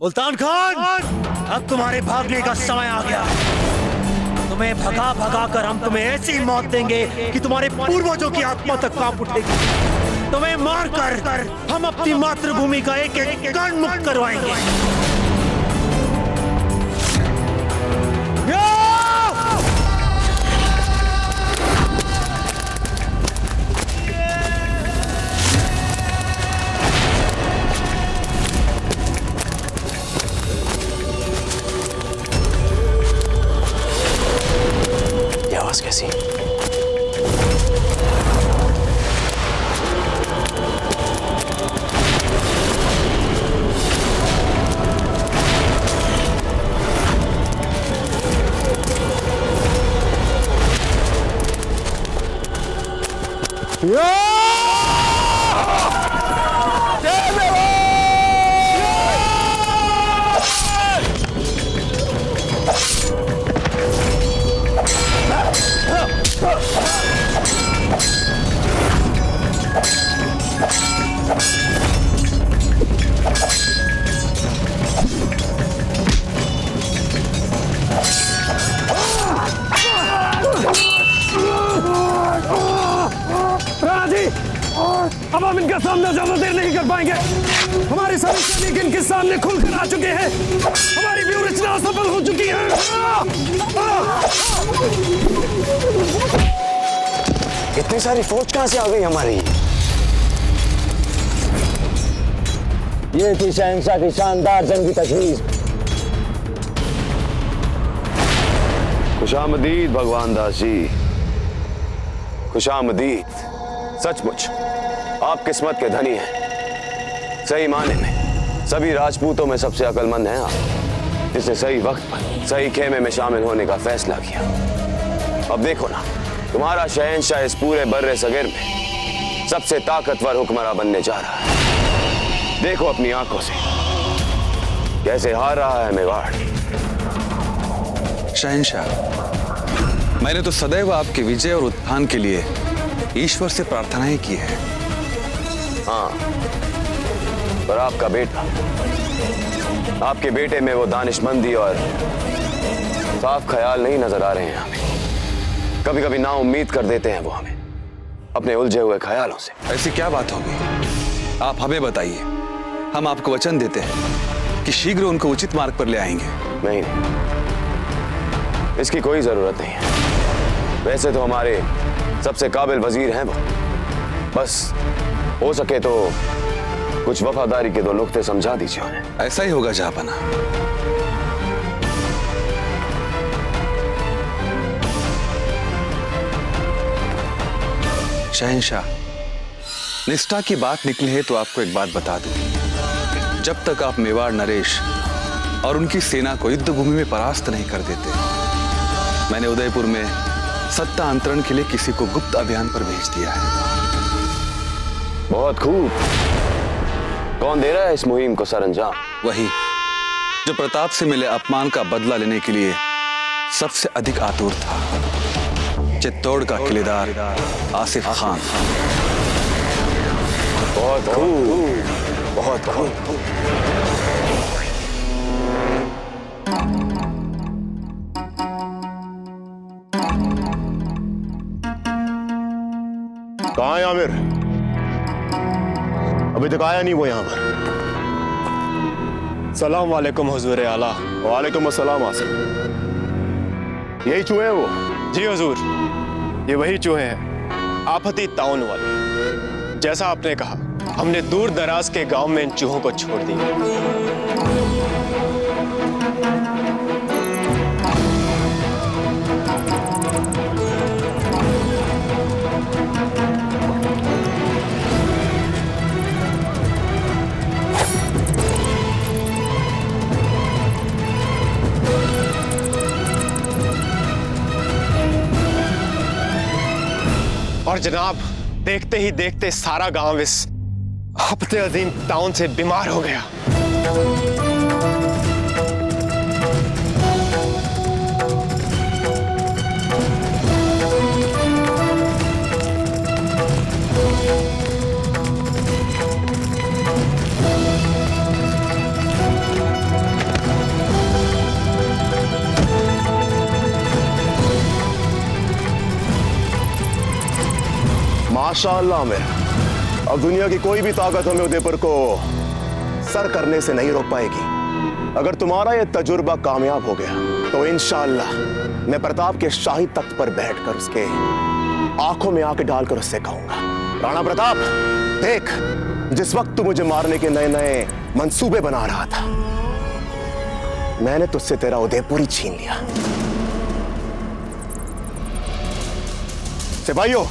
सुल्तान खान, अब तुम्हारे भागने का समय आ गया। तुम्हें भगा भगा कर हम तुम्हें ऐसी मौत देंगे कि तुम्हारे पूर्वजों की आत्मा तक कांप उठेगी। तुम्हें मारकर हम अपनी मातृभूमि का एक एक कण मुक्त करवाएंगे। कैसी अब हम इनका सामना ज्यादा देर नहीं कर पाएंगे। हमारे सभी सैनिक इनके सामने खुलकर आ चुके हैं। हमारी व्यूह रचना सफल हो चुकी है। इतनी सारी फौज कहां से आ गई हमारी? ये थी शहंशाह की शानदार जंग की तजवीज। खुशामदीद भगवान दास जी, खुशामदीद। सचमुच आप किस्मत के धनी हैं। सही माने में सभी राजपूतों में सबसे अक्लमंद हैं आप, जिसने सही वक्त पर सही खेमे में शामिल होने का फैसला किया। अब देखो ना, तुम्हारा शहंशाह इस पूरे बर्रे सगीर में सबसे ताकतवर हुक्मरां बनने जा रहा है। देखो अपनी आंखों से कैसे हार रहा है मेवाड़। शहंशाह, मैंने तो सदैव आपके विजय और उत्थान के लिए ईश्वर से प्रार्थनाएं की है। हाँ, पर आपका बेटा, आपके बेटे में वो दानिशमंदी और साफ ख्याल नहीं नजर आ रहे हैं हमें। कभी कभी ना उम्मीद कर देते हैं वो हमें अपने उलझे हुए ख्यालों से। ऐसी क्या बात होगी, आप हमें बताइए। हम आपको वचन देते हैं कि शीघ्र उनको उचित मार्ग पर ले आएंगे। नहीं, इसकी कोई जरूरत नहीं है। वैसे तो हमारे सबसे काबिल वजीर हैं वो। बस हो सके तो कुछ वफादारी के 2 नुक्ते समझा दीजिए उन्हें। ऐसा ही होगा जहांपना। शहंशाह, निष्ठा की बात निकली है तो आपको एक बात बता दूं। जब तक आप मेवाड़ नरेश और उनकी सेना को युद्ध भूमि में परास्त नहीं कर देते, मैंने उदयपुर में सत्ता अंतरण के लिए किसी को गुप्त अभियान पर भेज दिया है। बहुत खूब। कौन दे रहा है इस मुहिम को सरअंजाम? वही जो प्रताप से मिले अपमान का बदला लेने के लिए सबसे अधिक आतुर था। चित्तौड़ का किलेदार आसिफ खान। बहुत खूब, बहुत खूब। कहाँ है आमिर? अभी तक आया नहीं वो यहाँ पर। सलाम वालेकुम हुजूर आला। वालेकुम अस्सलाम आसिफ। यही चूहे हैं वो? जी हुजूर, ये वही चूहे हैं, आफती ताउन वाले। जैसा आपने कहा, हमने दूर दराज के गांव में इन चूहों को छोड़ दिया। और जनाब, देखते ही देखते सारा गांव इस हफ्ते अजीम ताउन से बीमार हो गया। माशाअल्लाह मेरा। अब दुनिया की कोई भी ताकत हमें उदयपुर को सर करने से नहीं रोक पाएगी। अगर तुम्हारा यह तजुर्बा कामयाब हो गया तो इंशाअल्लाह मैं प्रताप के शाही तख्त पर बैठकर उसके आंखों में आंखें डालकर उससे कहूंगा, राणा प्रताप देख, जिस वक्त तू मुझे मारने के नए नए मंसूबे बना रहा था, मैंने तुझसे तेरा उदयपुर ही छीन लिया। सिपाहियों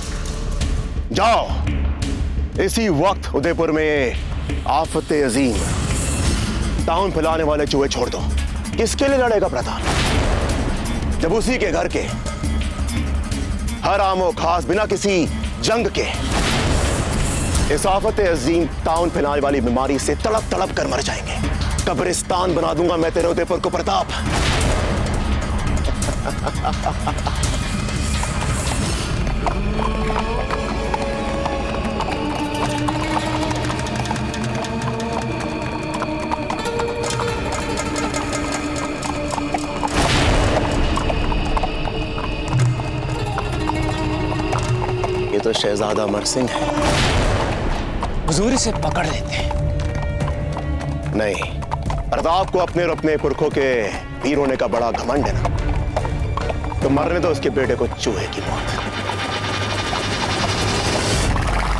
जाओ, इसी वक्त उदयपुर में आफत अजीम ताउन फैलाने वाले चूहे छोड़ दो। किसके लिए लड़ेगा प्रताप, जब उसी के घर के हर आमो खास बिना किसी जंग के इस आफत अजीम ताउन फैलाने वाली बीमारी से तड़प तड़प कर मर जाएंगे। कब्रिस्तान बना दूंगा मैं तेरे उदयपुर को प्रताप। ये तो शहजादा अमर सिंह है। हुजूर से पकड़ लेते हैं। नहीं, प्रताप को अपने और अपने पुरखों के वीर होने का बड़ा घमंड है ना, तो मरने दो उसके बेटे को चूहे की मौत।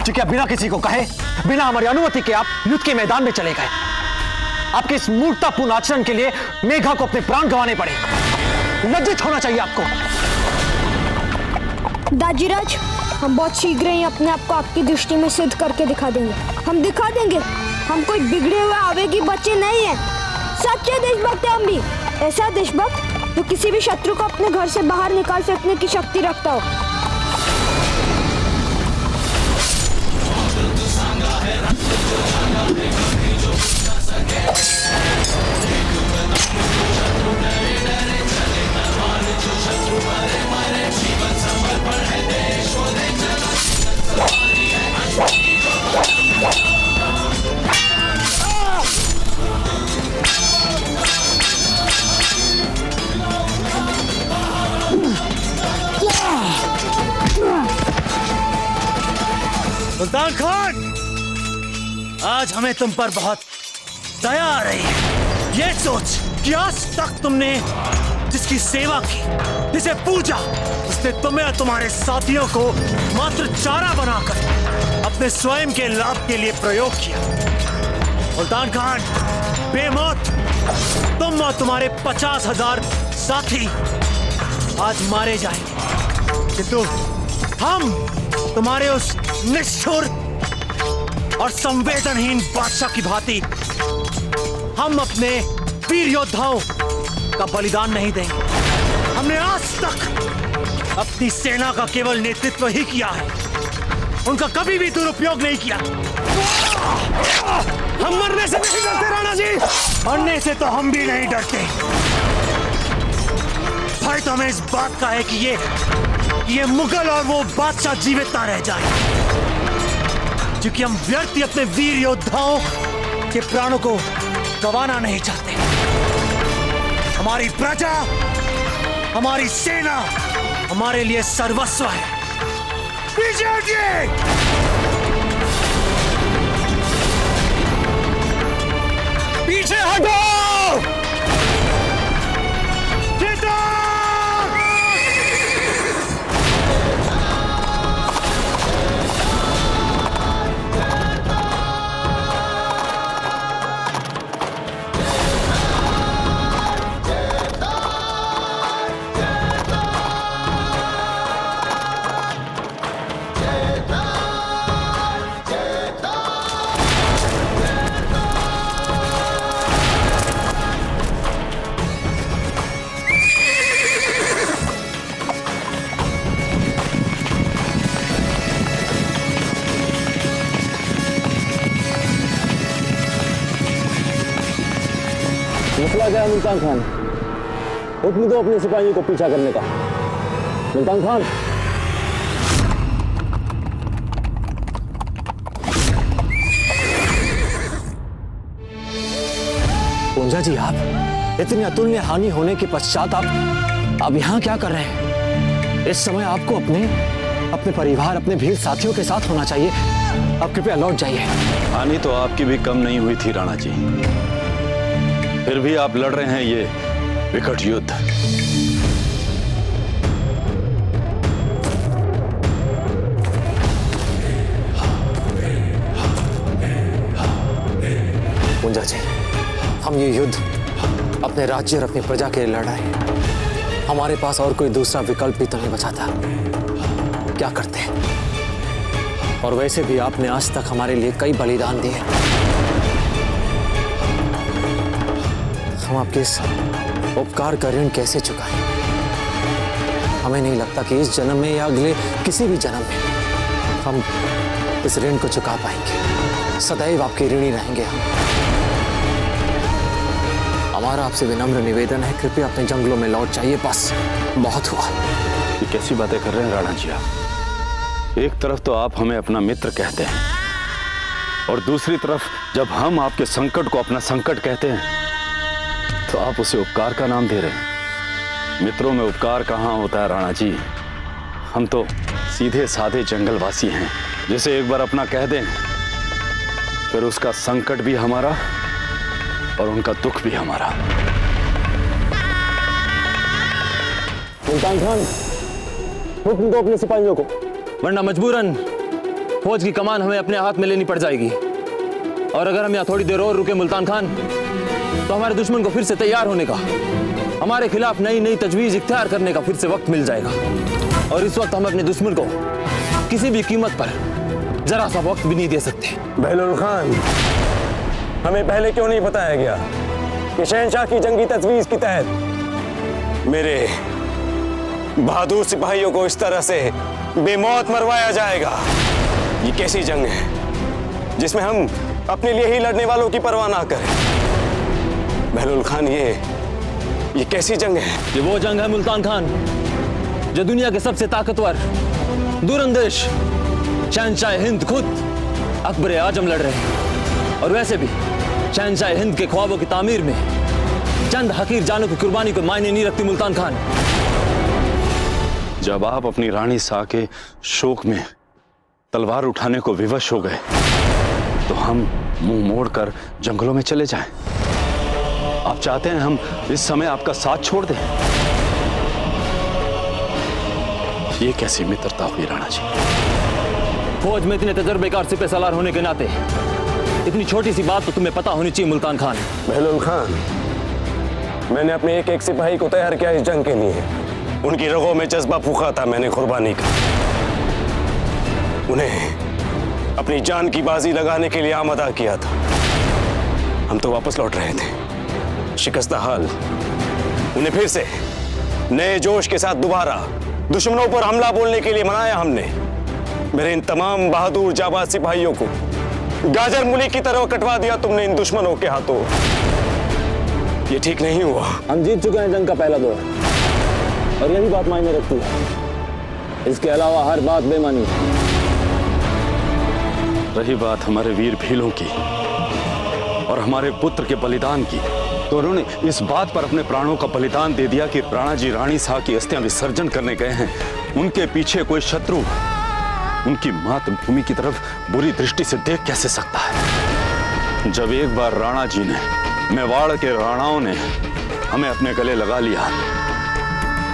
क्या बिना किसी को कहे, बिना हमारी अनुमति के आप युद्ध के मैदान में चले गए? आपके इस मूर्खतापूर्ण आचरण के लिए मेघा को अपने प्राण गंवाने पड़े। लज्जित होना चाहिए आपको। दाजीराज, हम बहुत शीघ्र ही अपने आप को आपकी दृष्टि में सिद्ध करके दिखा देंगे। हम दिखा देंगे हम कोई बिगड़े हुए आवेगी बच्चे नहीं हैं। सच्चे देशभक्त हैं हम भी। ऐसा देशभक्त जो किसी भी शत्रु को अपने घर से बाहर निकाल फेंकने की शक्ति रखता हो। सुल्तान खान, आज हमें तुम पर बहुत दया आ रही है। ये सोच कि आज तक तुमने जिसकी सेवा की, जिसे पूजा, उसने तुम्हें और तुम्हारे साथियों को मात्र चारा बनाकर अपने स्वयं के लाभ के लिए प्रयोग किया। सुल्तान खान, बेमौत तुम और तुम्हारे 50,000 साथी आज मारे जाएंगे, किंतु हम तुम्हारे उस निष्ठुर और संवेदनहीन बादशाह की भांति हम अपने वीर योद्धाओं का बलिदान नहीं देंगे। हमने आज तक अपनी सेना का केवल नेतृत्व ही किया है, उनका कभी भी दुरुपयोग नहीं किया। हम मरने से नहीं डरते राणा जी। मरने से तो हम भी नहीं डरते। भय तो हमें इस बात का है कि ये मुगल और वो बादशाह जीवित ना रह जाए, क्योंकि हम व्यर्थ ही अपने वीर योद्धाओं के प्राणों को गंवाना नहीं चाहते। हमारी प्रजा, हमारी सेना हमारे लिए सर्वस्व है। विजय जी! पीछे हटो। मसला क्या है मुल्तान खान? हुक्म दो अपने सिपाहियों को पीछा करने का। मुल्तान खान, पूंजा जी, आप इतनी अतुलनीय हानि होने के पश्चात आप यहाँ क्या कर रहे हैं? इस समय आपको अपने अपने परिवार, अपने भीड़ साथियों के साथ होना चाहिए। आप कृपया लौट जाइए। हानि तो आपकी भी कम नहीं हुई थी राणा जी, फिर भी आप लड़ रहे हैं ये विकट युद्ध। पूंजा जी, हम ये युद्ध अपने राज्य और अपनी प्रजा के लिए लड़ रहे हैं। हमारे पास और कोई दूसरा विकल्प भी तो नहीं बचा था। क्या करते हैं? और वैसे भी आपने आज तक हमारे लिए कई बलिदान दिए। हम आपके इस उपकार का ऋण कैसे चुकाएं? हमें नहीं लगता कि इस जन्म में या अगले किसी भी जन्म में हम इस ऋण को चुका पाएंगे। सदैव आपके ऋणी रहेंगे हम। हमारा आपसे विनम्र निवेदन है, कृपया अपने जंगलों में लौट जाइए। बस बहुत हुआ। ये कैसी बातें कर रहे हैं राणा जी आप? एक तरफ तो आप हमें अपना मित्र कहते हैं और दूसरी तरफ जब हम आपके संकट को अपना संकट कहते हैं तो आप उसे उपकार का नाम दे रहे हैं। मित्रों में उपकार कहाँ होता है राणा जी? हम तो सीधे साधे जंगलवासी हैं, जिसे एक बार अपना कह दें फिर उसका संकट भी हमारा और उनका दुख भी हमारा। मुल्तान खान, हुक्म दो अपने सिपाहियों को, वरना मजबूरन फौज की कमान हमें अपने हाथ में लेनी पड़ जाएगी। और अगर हम यहाँ थोड़ी देर और रुके मुल्तान खान, तो हमारे दुश्मन को फिर से तैयार होने का, हमारे खिलाफ नई नई तजवीज इख्तियार करने का फिर से वक्त मिल जाएगा। और इस वक्त हम अपने दुश्मन को किसी भी कीमत पर जरा सा वक्त भी नहीं दे सकते। बहलुल खान, हमें पहले क्यों नहीं बताया गया कि शहनशाह की जंगी तजवीज के तहत मेरे बहादुर सिपाहियों को इस तरह से बेमौत मरवाया जाएगा? ये कैसी जंग है जिसमें हम अपने लिए ही लड़ने वालों की परवाह ना करें? बहलुल खान, ये कैसी जंग है? ये वो जंग है मुल्तान खान जो दुनिया के सबसे ताकतवर दूरंदेश शहनशाह हिंद खुद अकबर आजम लड़ रहे हैं। और वैसे भी शहनशाह हिंद के ख्वाबों की तामीर में चंद हकीर जानों की कुर्बानी को मायने नहीं रखती मुल्तान खान। जब आप अपनी रानी शाह के शोक में तलवार उठाने को विवश हो गए तो हम मुंह मोड़कर जंगलों में चले जाएं। आप चाहते हैं हम इस समय आपका साथ छोड़ दें? ये कैसी मित्रता हुई राणा जी? फौज में इतने तजर्बेकार सिपह सलार होने के नाते इतनी छोटी सी बात तो तुम्हें पता होनी चाहिए मुल्तान खान। बहलुल खान, मैंने अपने एक एक सिपाही को तैयार किया इस जंग के लिए। उनकी रगों में जज्बा फूंका था मैंने कुर्बानी का। उन्हें अपनी जान की बाजी लगाने के लिए आमादा किया था। हम तो वापस लौट रहे थे शिकस्ता हाल। उन्हें फिर से नए जोश के साथ दोबारा दुश्मनों पर हमला बोलने के लिए मनाया हमने। मेरे इन तमाम बहादुर जाबाज सिपाहियों को गाजर मूली की तरह कटवा दिया तुमने इन दुश्मनों के हाथों। ये ठीक नहीं हुआ। हम जीत चुके हैं जंग का पहला दौर और यही बात मायने रखती है। इसके अलावा हर बात बेमानी है। रही बात हमारे वीर भीलों की और हमारे पुत्र के बलिदान की, तो उन्होंने इस बात पर अपने प्राणों का बलिदान दे दिया कि राणा जी रानी शाह की अस्थियां विसर्जन करने गए हैं। उनके पीछे कोई शत्रु उनकी मातृभूमि की तरफ बुरी दृष्टि से देख कैसे सकता है? जब एक बार राणा जी ने, मेवाड़ के राणाओं ने हमें अपने गले लगा लिया,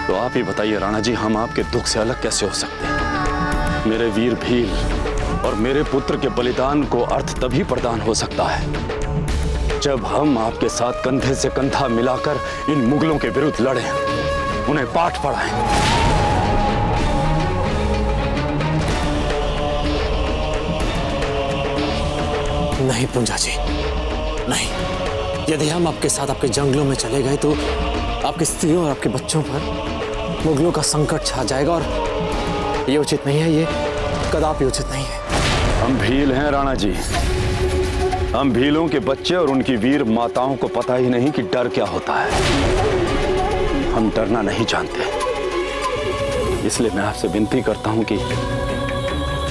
तो आप ही बताइए राणा जी, हम आपके दुख से अलग कैसे हो सकते हैं? मेरे वीर भील और मेरे पुत्र के बलिदान को अर्थ तभी प्रदान हो सकता है जब हम आपके साथ कंधे से कंधा मिलाकर इन मुगलों के विरुद्ध लड़ें, उन्हें पाठ पढ़ाएं। नहीं पूंजा जी, नहीं। यदि हम आपके साथ आपके जंगलों में चले गए तो आपकी स्त्रियों और आपके बच्चों पर मुगलों का संकट छा जाएगा और ये उचित नहीं है, ये कदापि उचित नहीं है। हम भील हैं राणा जी। हम भीलों के बच्चे और उनकी वीर माताओं को पता ही नहीं कि डर क्या होता है। हम डरना नहीं जानते। इसलिए मैं आपसे विनती करता हूं कि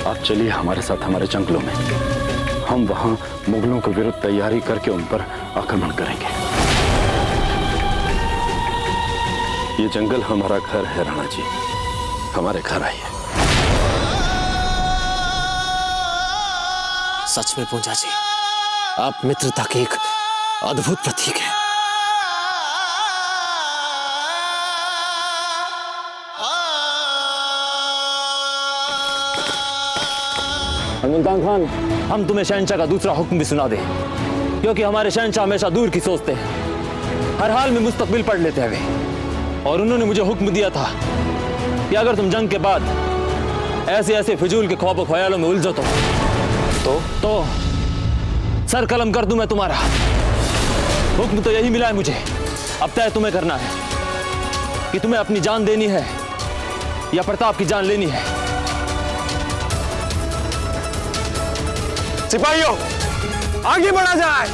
आप चलिए हमारे साथ हमारे जंगलों में। हम वहां मुगलों के विरुद्ध तैयारी करके उन पर आक्रमण करेंगे। ये जंगल हमारा घर है राणा जी, हमारे घर आइए। सच में पूंजा जी, आप मित्रता के एक अद्भुत प्रतीक हैं। मुल्तान खान, हम तुम्हें शहंशाह का दूसरा हुक्म भी सुना दें, क्योंकि हमारे शहंशाह हमेशा दूर की सोचते हैं, हर हाल में मुस्तकबिल पढ़ लेते हैं वे। और उन्होंने मुझे हुक्म दिया था कि अगर तुम जंग के बाद ऐसे ऐसे फिजूल के ख्वाब ख्यालों में उलझो तो सर कलम कर दूं मैं तुम्हारा। हुक्म तो यही मिला है मुझे, अब तय तुम्हें करना है कि तुम्हें अपनी जान देनी है या प्रताप की जान लेनी है। सिपाहियों, आगे बढ़ा जाए।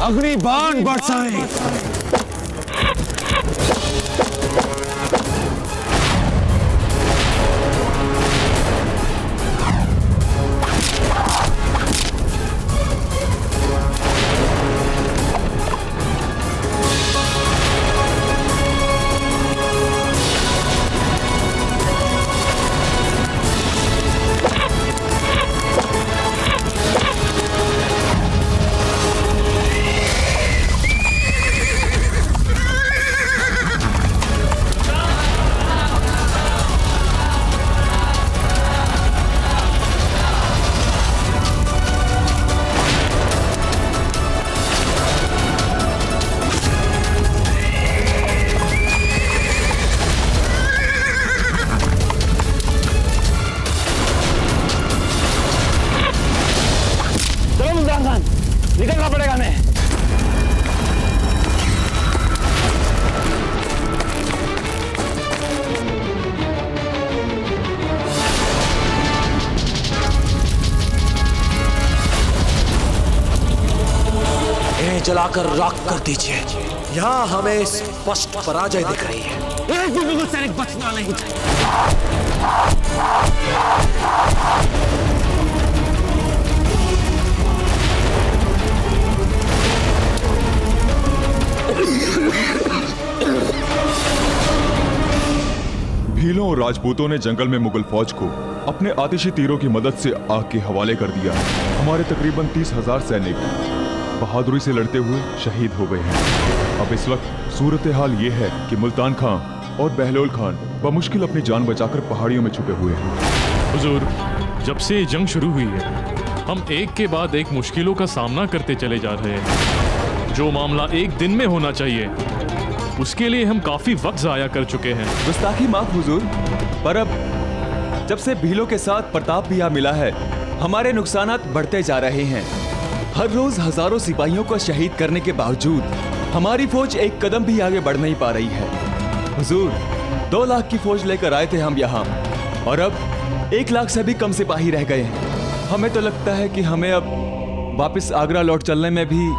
अग्नि बाण बरसाएं। निकलना पड़ेगा हमें। इन्हें जलाकर राख कर दीजिए। यहाँ हमें स्पष्ट पराजय दिख रही है। एक भी बिल्कुल सैनिक बचना नहीं चाहिए। भीलों और राजपूतों ने जंगल में मुगल फौज को अपने आतिशी तीरों की मदद से आग के हवाले कर दिया। हमारे तकरीबन 30,000 सैनिक बहादुरी से लड़ते हुए शहीद हो गए हैं। अब इस वक्त सूरत हाल ये है कि मुल्तान खां और बहलोल खान बमुश्किल अपनी जान बचाकर पहाड़ियों में छुपे हुए हैं। हुजूर, जब से ये जंग शुरू हुई है, हम एक के बाद एक मुश्किलों का सामना करते चले जा रहे हैं। जो मामला एक दिन में होना चाहिए, उसके लिए हम काफी वक्त जाया कर चुके हैं। गुस्ताखी माफ हुजूर, पर अब जब से भीलों के साथ प्रताप भी यहाँ मिला है, हमारे नुकसानात बढ़ते जा रहे हैं। हर रोज हजारों सिपाहियों को शहीद करने के बावजूद हमारी फौज एक कदम भी आगे बढ़ नहीं पा रही है। हुजूर, 2 लाख की फौज लेकर आए थे हम यहाँ, और अब 1 लाख से भी कम सिपाही रह गए हैं। हमें तो लगता है कि हमें अब वापस आगरा लौट चलने में भी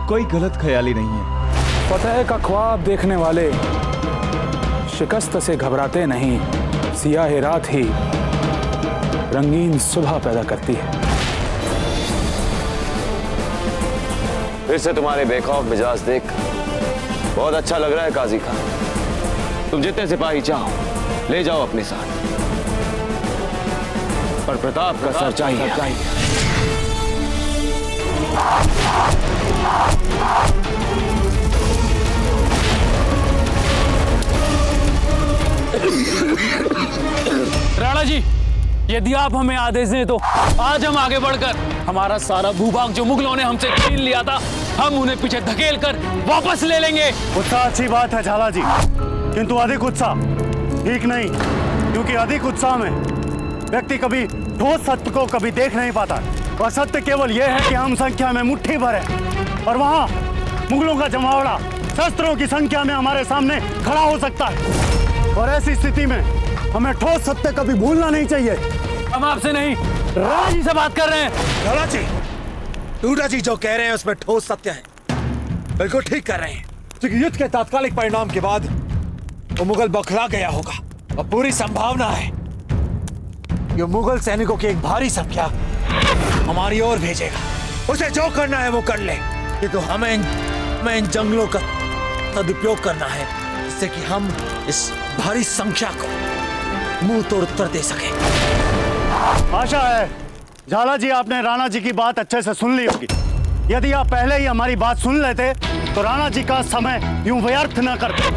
कोई गलत ख्याली नहीं है। फतेह का ख्वाब देखने वाले शिकस्त से घबराते नहीं। सियाह रात ही रंगीन सुबह पैदा करती है। फिर से तुम्हारे बेखौफ मिजाज देख बहुत अच्छा लग रहा है काजी खान। तुम जितने सिपाही चाहो ले जाओ अपने साथ, पर प्रताप का सर चाहिए। राणा जी, यदि आप हमें आदेश दें तो आज हम आगे बढ़कर हमारा सारा भूभाग जो मुगलों ने हमसे छीन लिया था, हम उन्हें पीछे धकेल कर वापस ले लेंगे। उत्साह अच्छी बात है झाला जी, किंतु अधिक उत्साह ठीक नहीं, क्योंकि अधिक उत्साह में व्यक्ति कभी ठोस सत्य को कभी देख नहीं पाता। और सत्य केवल यह है कि हम संख्या में मुट्ठी भर है, और वहां मुगलों का जमावड़ा शस्त्रों की संख्या में हमारे सामने खड़ा हो सकता है। और ऐसी स्थिति में हमें ठोस सत्य कभी भूलना नहीं चाहिए। हम आपसे नहीं, राणा जी से बात कर रहे हैं। राणा जी, टूटा जी जो कह रहे हैं उसमें ठोस सत्य है, बिल्कुल ठीक कर रहे हैं। क्योंकि युद्ध के तात्कालिक परिणाम के बाद वो मुगल बौखला गया होगा, और पूरी संभावना है ये मुगल सैनिकों की एक भारी संख्या हमारी ओर भेजेगा। उसे जो करना है वो कर ले, किंतु हमें इन जंगलों का सदुपयोग करना है, जिससे कि हम इस भारी संख्या को मुंह तोड़ उत्तर दे सके। आशा है झाला जी आपने राणा जी की बात अच्छे से सुन ली होगी। यदि आप पहले ही हमारी बात सुन लेते तो राणा जी का समय यूं व्यर्थ न करते।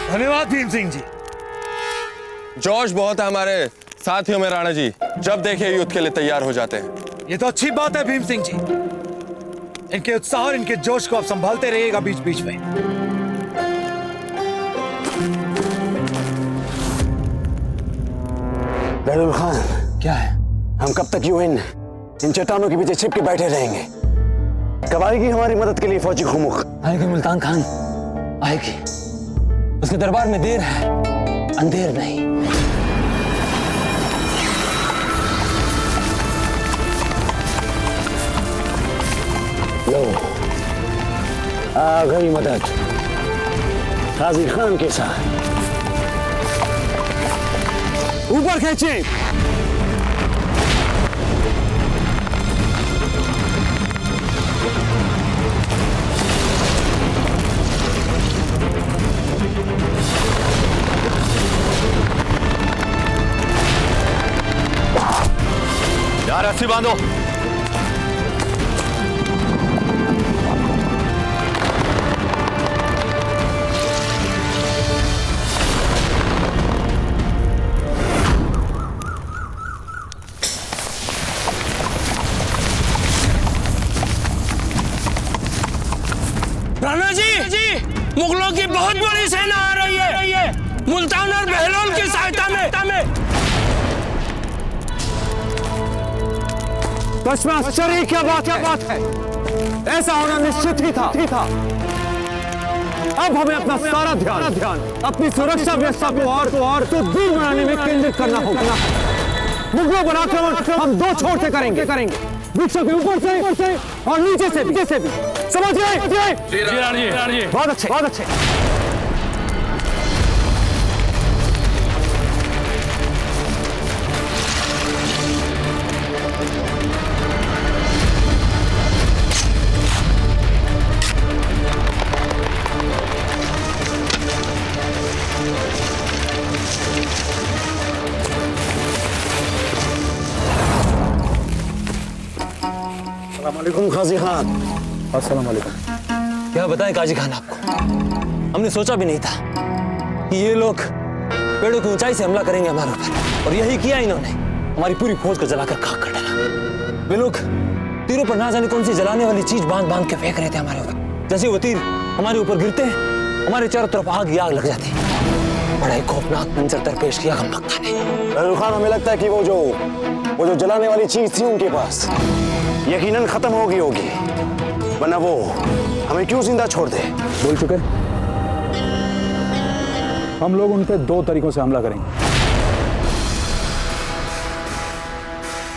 धन्यवाद भीम सिंह जी। जोश बहुत है हमारे साथियों में राणा जी, जब देखिए युद्ध के लिए तैयार हो जाते हैं। ये तो अच्छी बात है भीम सिंह जी, इनके उत्साह और इनके जोश को आप संभालते रहिएगा बीच बीच में। बहलुल खान, क्या है? हम कब तक यूं इन चट्टानों के पीछे छिप के बैठे रहेंगे? कब आएगी हमारी मदद के लिए फौजी खुमुख? आएगी मुल्तान खान, आएगी। उसके दरबार में देर है, अंधेर नहीं। लो, आ गई मदद गाजी खान के साथ। ऊपर खींचे। यार रस्सी बांधो। राणा जी, मुगलों की बहुत बड़ी सेना आ रही है, मुल्तान और बहलोल की सहायता में। इसमें आश्चर्य क्या बात है? ऐसा होना निश्चित ही था। अब हमें अपना सारा ध्यान अपनी सुरक्षा व्यवस्था को और सुदृढ़ बनाने में केंद्रित करना होगा। मुगलों पर आक्रमण हम दो छोर से करेंगे, वृक्षों के ऊपर से और नीचे से भी। समझ गए? जी, बहुत अच्छे। अस्सलामुअलैकुम काजी खान। अस्सलाम वालेकुम। क्या बताएं काजी खान आपको, हमने सोचा भी नहीं था कि ये लोग पेड़ों की ऊंचाई से हमला करेंगे हमारे ऊपर, और यही किया इन्होंने। हमारी पूरी फौज को जलाकर खाक कर डाला। वे लोग तीरों पर ना जाने कौन सी जलाने वाली चीज बांध के फेंक रहे थे हमारे ऊपर। जैसे वो तीर हमारे ऊपर गिरते हमारे चारों तरफ आग लग जाती। बड़ा ही खौफनाक मंजर दरपेश किया हम मक्का ने। बहलुल खान, हमें लगता है कि वो जो जलाने वाली चीज थी उनके पास यकीनन खत्म हो गई होगी, वरना वो हमें क्यों जिंदा छोड़ दे? बोल चुके। हम लोग उन पे दो तरीकों से हमला करेंगे।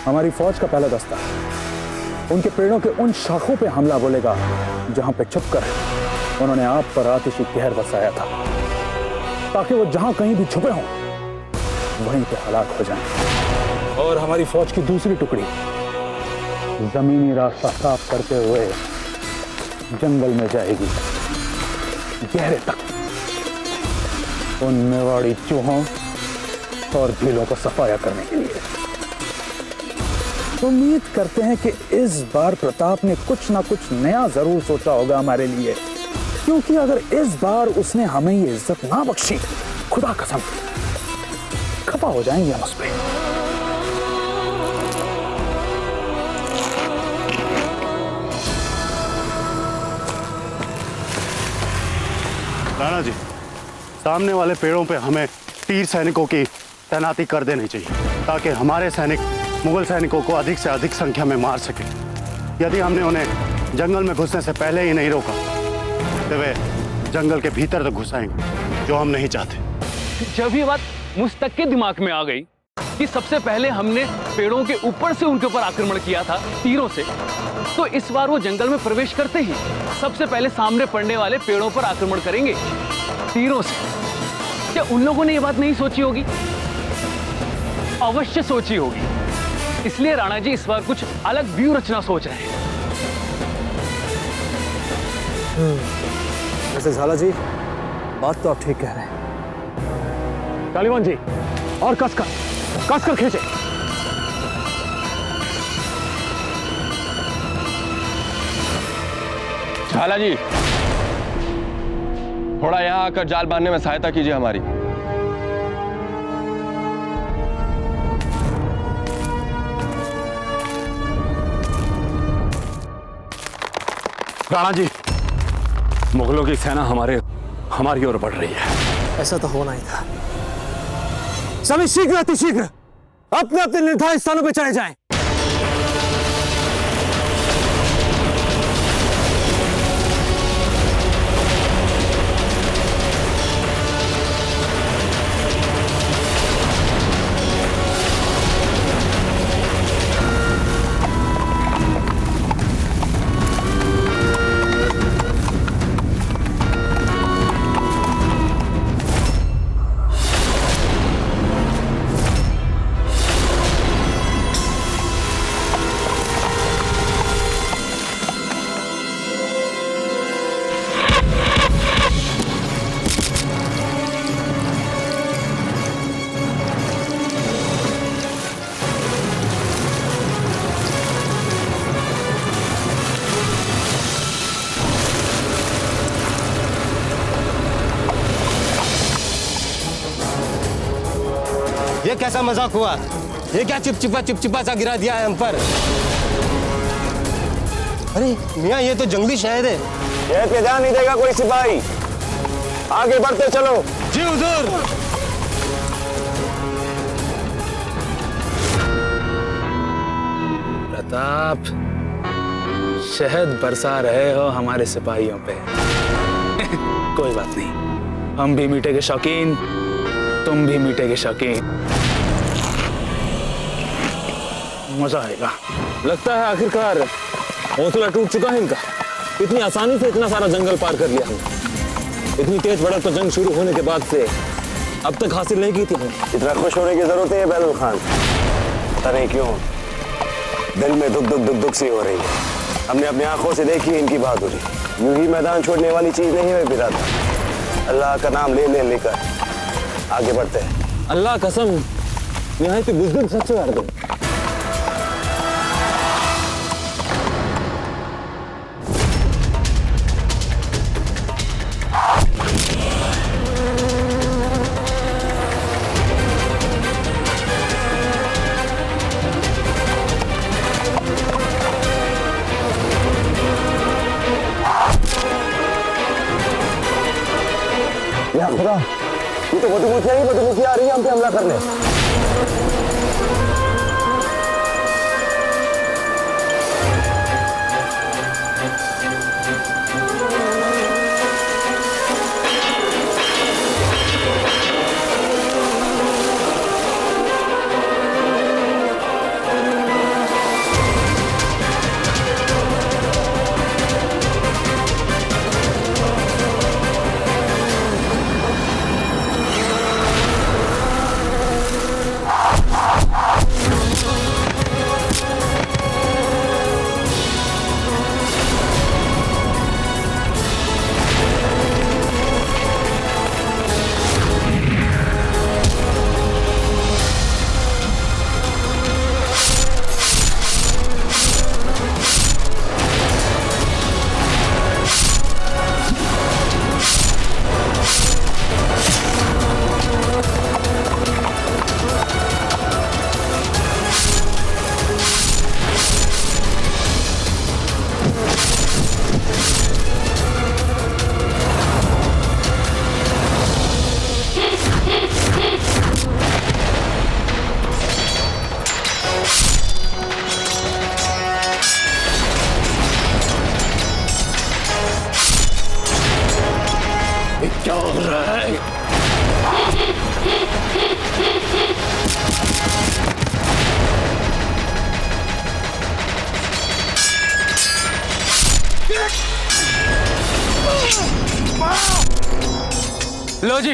हमारी फौज का पहला दस्ता उनके पेड़ों के उन शाखों पे हमला बोलेगा जहां पे छुपकर उन्होंने आप पर आतिशी कहर बरसाया था, ताकि वो जहां कहीं भी छुपे हों वहीं पे हलाक हो जाएं। और हमारी फौज की दूसरी टुकड़ी जमीनी रास्ता साफ करते हुए जंगल में जाएगी, गहरे तक, उन मेवाड़ी चूहों और भीलों को सफाया करने के लिए। उम्मीद करते हैं कि इस बार प्रताप ने कुछ ना कुछ नया जरूर सोचा होगा हमारे लिए, क्योंकि अगर इस बार उसने हमें ये इज्जत ना बख्शी, खुदा कसम खफा हो जाएंगे हम उस पर। राणा जी, सामने वाले पेड़ों पे हमें तीर सैनिकों की तैनाती कर देनी चाहिए ताकि हमारे सैनिक मुगल सैनिकों को अधिक से अधिक संख्या में मार सके। यदि हमने उन्हें जंगल में घुसने से पहले ही नहीं रोका तो वे जंगल के भीतर तक घुसाएंगे, जो हम नहीं चाहते। जब ये बात मुस्तक के दिमाग में आ गई कि सबसे पहले हमने पेड़ों के ऊपर से उनके ऊपर आक्रमण किया था तीरों से, तो इस बार वो जंगल में प्रवेश करते ही सबसे पहले सामने पड़ने वाले पेड़ों पर आक्रमण करेंगे तीरों से। क्या उन लोगों ने ये बात नहीं सोची होगी? अवश्य सोची होगी। इसलिए राणा जी इस बार कुछ अलग व्यूह रचना सोच रहे हैं। वैसे झाला जी, बात तो आप ठीक कह रहे हैं। कालीवन जी, और कसकर खींचे। झाला जी, थोड़ा यहाँ आकर जाल बांधने में सहायता कीजिए हमारी। राणा जी, मुगलों की सेना हमारी ओर बढ़ रही है। ऐसा तो होना ही था। सभी शीघ्र अतिशीघ्र अपने अपने निर्धारित स्थानों पर चले जाएं। ये कैसा मजाक हुआ? ये क्या चिपचिपा सा गिरा दिया है हम पर? अरे मियाँ, ये तो जंगली शहद है। शहद पे ध्यान नहीं देगा कोई सिपाही। आगे बढ़ते चलो। जी हुजूर। प्रताप, शहद बरसा रहे हो हमारे सिपाहियों पे। कोई बात नहीं, हम भी मीठे के शौकीन, तुम भी मीठे के शौकीन। मजा आएगा। लगता है आखिरकार हौसला टूट चुका है इनका। इतनी आसानी से इतना सारा जंगल पार कर लिया हमने। इतनी तेज बढ़त तो जंग शुरू होने के बाद से अब तक हासिल नहीं की थी हमने। इतना खुश होने की जरूरत है बैदुल खान? पता नहीं क्यों दिल में दुख सी हो रही है। हमने अपनी आंखों से देखी इनकी बहादुरी। यूं ही मैदान छोड़ने वाली चीज नहीं है बिरादर। अल्लाह का नाम लेकर आगे बढ़ते हैं। अल्लाह कसम, यहाँ पे बुजुर्ग सच्चे कर दो। या खुदा, ये तो मधुमक्खी आ रही है हम पे हमला करने। लो जी,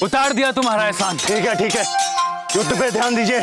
उतार दिया तुम्हारा एहसान। ठीक है, युद्ध पे ध्यान दीजिए।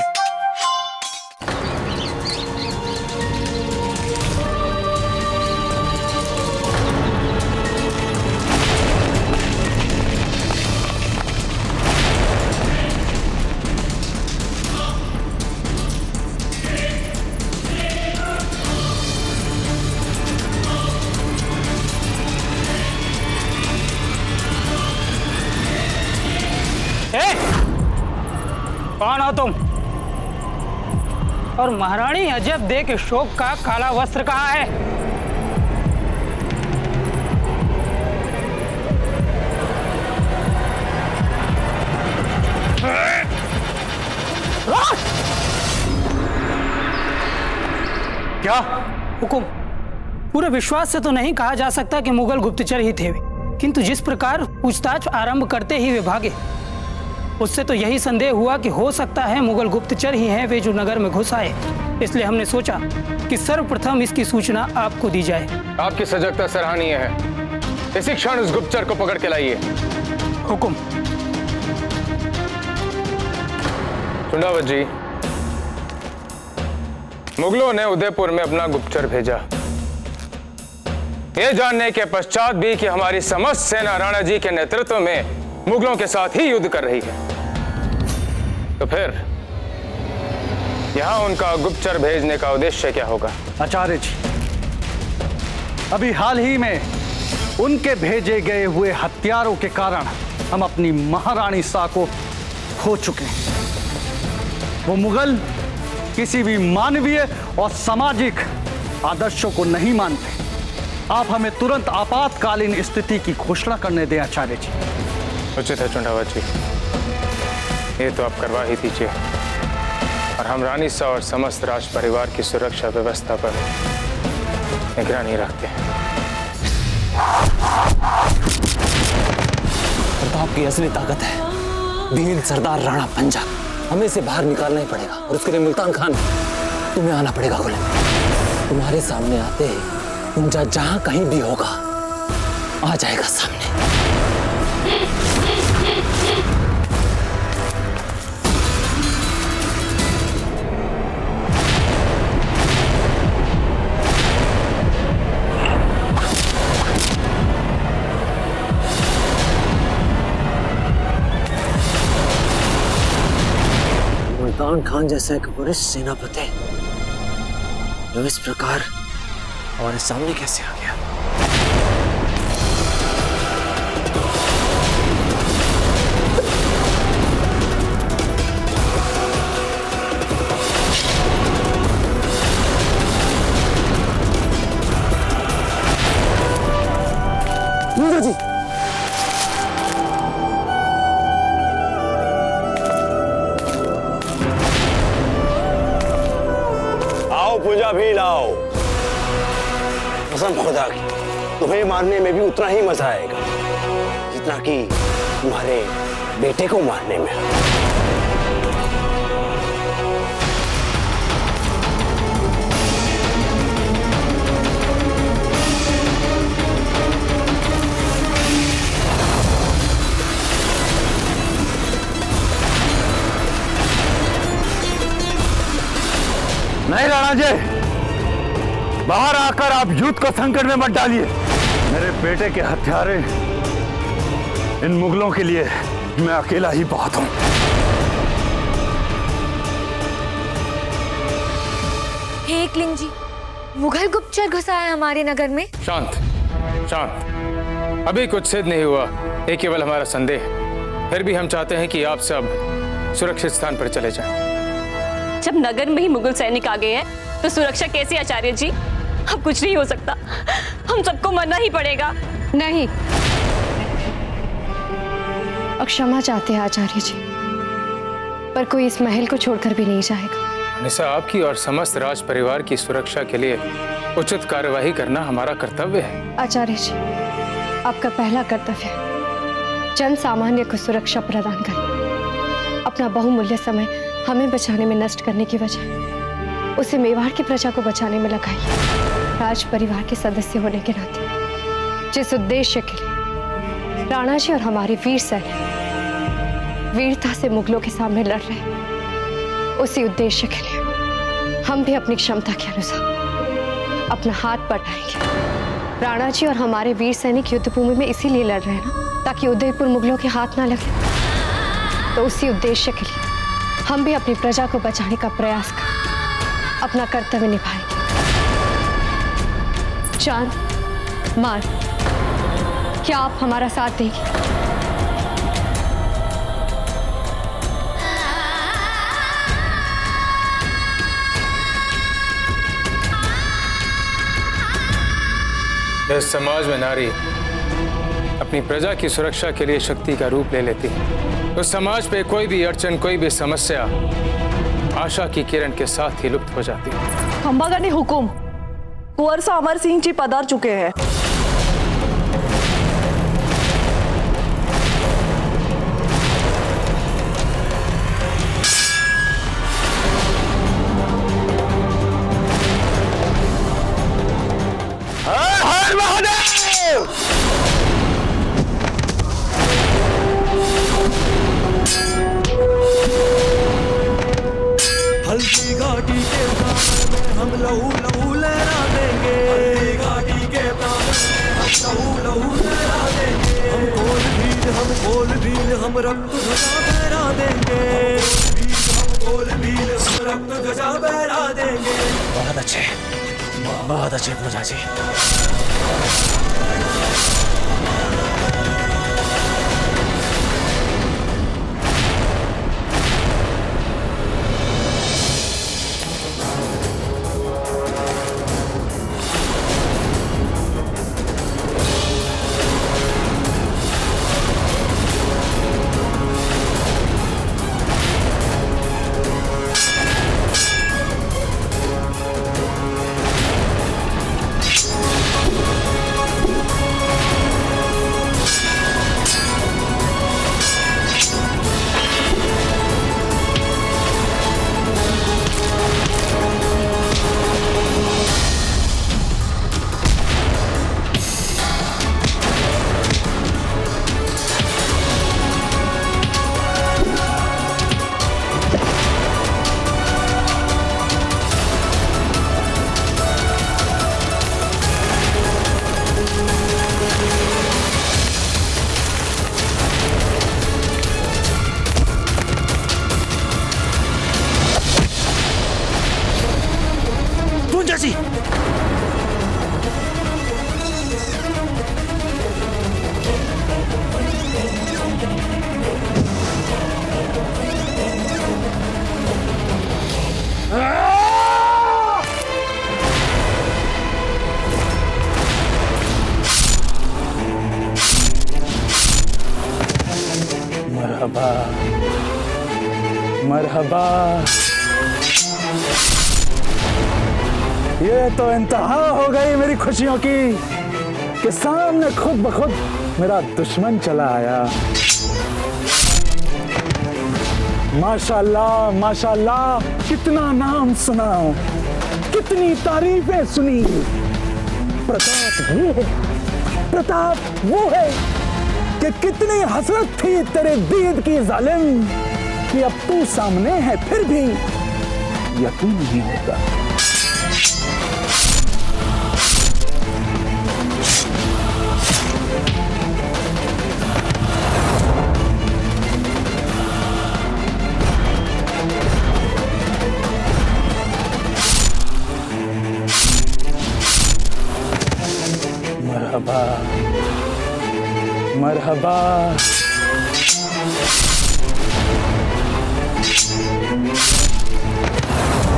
कौन हो तुम? और महारानी अजब देख शोक का काला वस्त्र कहाँ है? क्या हुकुम? पूरे विश्वास से तो नहीं कहा जा सकता कि मुगल गुप्तचर ही थे, किंतु जिस प्रकार पूछताछ आरंभ करते ही वे भागे, उससे तो यही संदेह हुआ कि हो सकता है मुगल गुप्तचर ही हैं वे जो नगर में घुस आए। इसलिए हमने सोचा कि सर्वप्रथम इसकी सूचना आपको दी जाए। आपकी सजगता सराहनीय है। इसी क्षण उस गुप्तचर को पकड़ के लाइए। हुकुम। चुंडावत जी, मुगलों ने उदयपुर में अपना गुप्तचर भेजा, ये जानने के पश्चात भी कि हमारी समस्त सेना राणा जी के नेतृत्व में मुगलों के साथ ही युद्ध कर रही है। तो फिर यहां उनका गुप्तचर भेजने का उद्देश्य क्या होगा? आचार्य जी, अभी हाल ही में उनके भेजे गए हुए हथियारों के कारण हम अपनी महारानी सा को खो चुके हैं। वो मुगल किसी भी मानवीय और सामाजिक आदर्शों को नहीं मानते। आप हमें तुरंत आपातकालीन स्थिति की घोषणा करने दें आचार्य जी। उचित है चुंडावत जी, ये तो आप करवा ही दीजिए, और हम रानी सा और समस्त राज परिवार की सुरक्षा व्यवस्था पर निगरानी रखते हैं। प्रताप की असली ताकत है वीर सरदार राणा पंजा। हमें इसे बाहर निकालना ही पड़ेगा, और उसके लिए मुल्तान खान तुम्हें आना पड़ेगा गोले में। तुम्हारे सामने आते ही पंजा जहां कहीं भी होगा आ जाएगा सामने। मुल्तान खान जैसा एक वरिष्ठ सेनापति जो इस प्रकार हमारे सामने कैसे आ गया? जी पूजा भी लाओ। कसम खुदा की, तुम्हें मारने में भी उतना ही मजा आएगा जितना कि तुम्हारे बेटे को मारने में। नहीं राणा जी, बाहर आकर आप युद्ध को संकट में मत डालिए। मेरे बेटे के हत्यारे इन मुगलों के लिए मैं अकेला ही बहुत हूं। हे एकलिंग जी, मुगल गुप्तचर घुसा है हमारे नगर में। शांत शांत, अभी कुछ सिद्ध नहीं हुआ, ये केवल हमारा संदेह है। फिर भी हम चाहते हैं कि आप सब सुरक्षित स्थान पर चले जाएं। जब नगर में ही मुगल सैनिक आ गए हैं तो सुरक्षा कैसी आचार्य जी? अब कुछ नहीं हो सकता, हम सबको मरना ही पड़ेगा। नहीं, क्षमा चाहते हैं आचार्य जी, पर कोई इस महल को छोड़कर भी नहीं जाएगा। निशा, आपकी और समस्त राज परिवार की सुरक्षा के लिए उचित कार्यवाही करना हमारा कर्तव्य है। आचार्य जी, आपका पहला कर्तव्य जन सामान्य को सुरक्षा प्रदान करें। अपना बहुमूल्य समय हमें बचाने में नष्ट करने की वजह उसे मेवाड़ की प्रजा को बचाने में लगाइए। राज परिवार के सदस्य होने के नाते जिस उद्देश्य के लिए राणा जी और हमारे वीर सैनिक वीरता से मुगलों के सामने लड़ रहे हैं। उसी उद्देश्य के लिए हम भी अपनी क्षमता के अनुसार अपना हाथ बटाएंगे। राणा जी और हमारे वीर सैनिक युद्ध भूमि में इसीलिए लड़ रहे हैं ना, ताकि उदयपुर मुगलों के हाथ ना लगे। तो उसी उद्देश्य के लिए हम भी अपनी प्रजा को बचाने का प्रयास कर अपना कर्तव्य निभाएंगे। चांद, मार, क्या आप हमारा साथ देंगे? इस समाज में नारी अपनी प्रजा की सुरक्षा के लिए शक्ति का रूप ले लेती है। उस समाज पे कोई भी अड़चन, कोई भी समस्या आशा की किरण के साथ ही लुप्त हो जाती है। खंबागनी हुकुम, कुंवर सा अमर सिंह जी पधार चुके हैं। हर हर महादेव। हल्दी घाटी के प्रांगण में हम लहू लहू लहरा देंगे। हल्दी घाटी के प्रांगण में हम लहू लहू लहरा देंगे। हम गोल भील हम रक्त ध्वजा फहरा देंगे। हम गोल भील हम रक्त ध्वजा फहरा देंगे। बहुत अच्छे पूजा जी। जी मरहबा मरहबा। ये तो इंतहा हो गई मेरी खुशियों की कि सामने खुद ब खुद मेरा दुश्मन चला आया। माशाल्लाह माशाल्लाह, कितना नाम सुना, कितनी तारीफें सुनी। प्रताप वो है कि कितनी हसरत थी तेरे दीद की जालिम कि अब तू सामने है फिर भी यकीन नहीं होता। मरहबा मरहबा।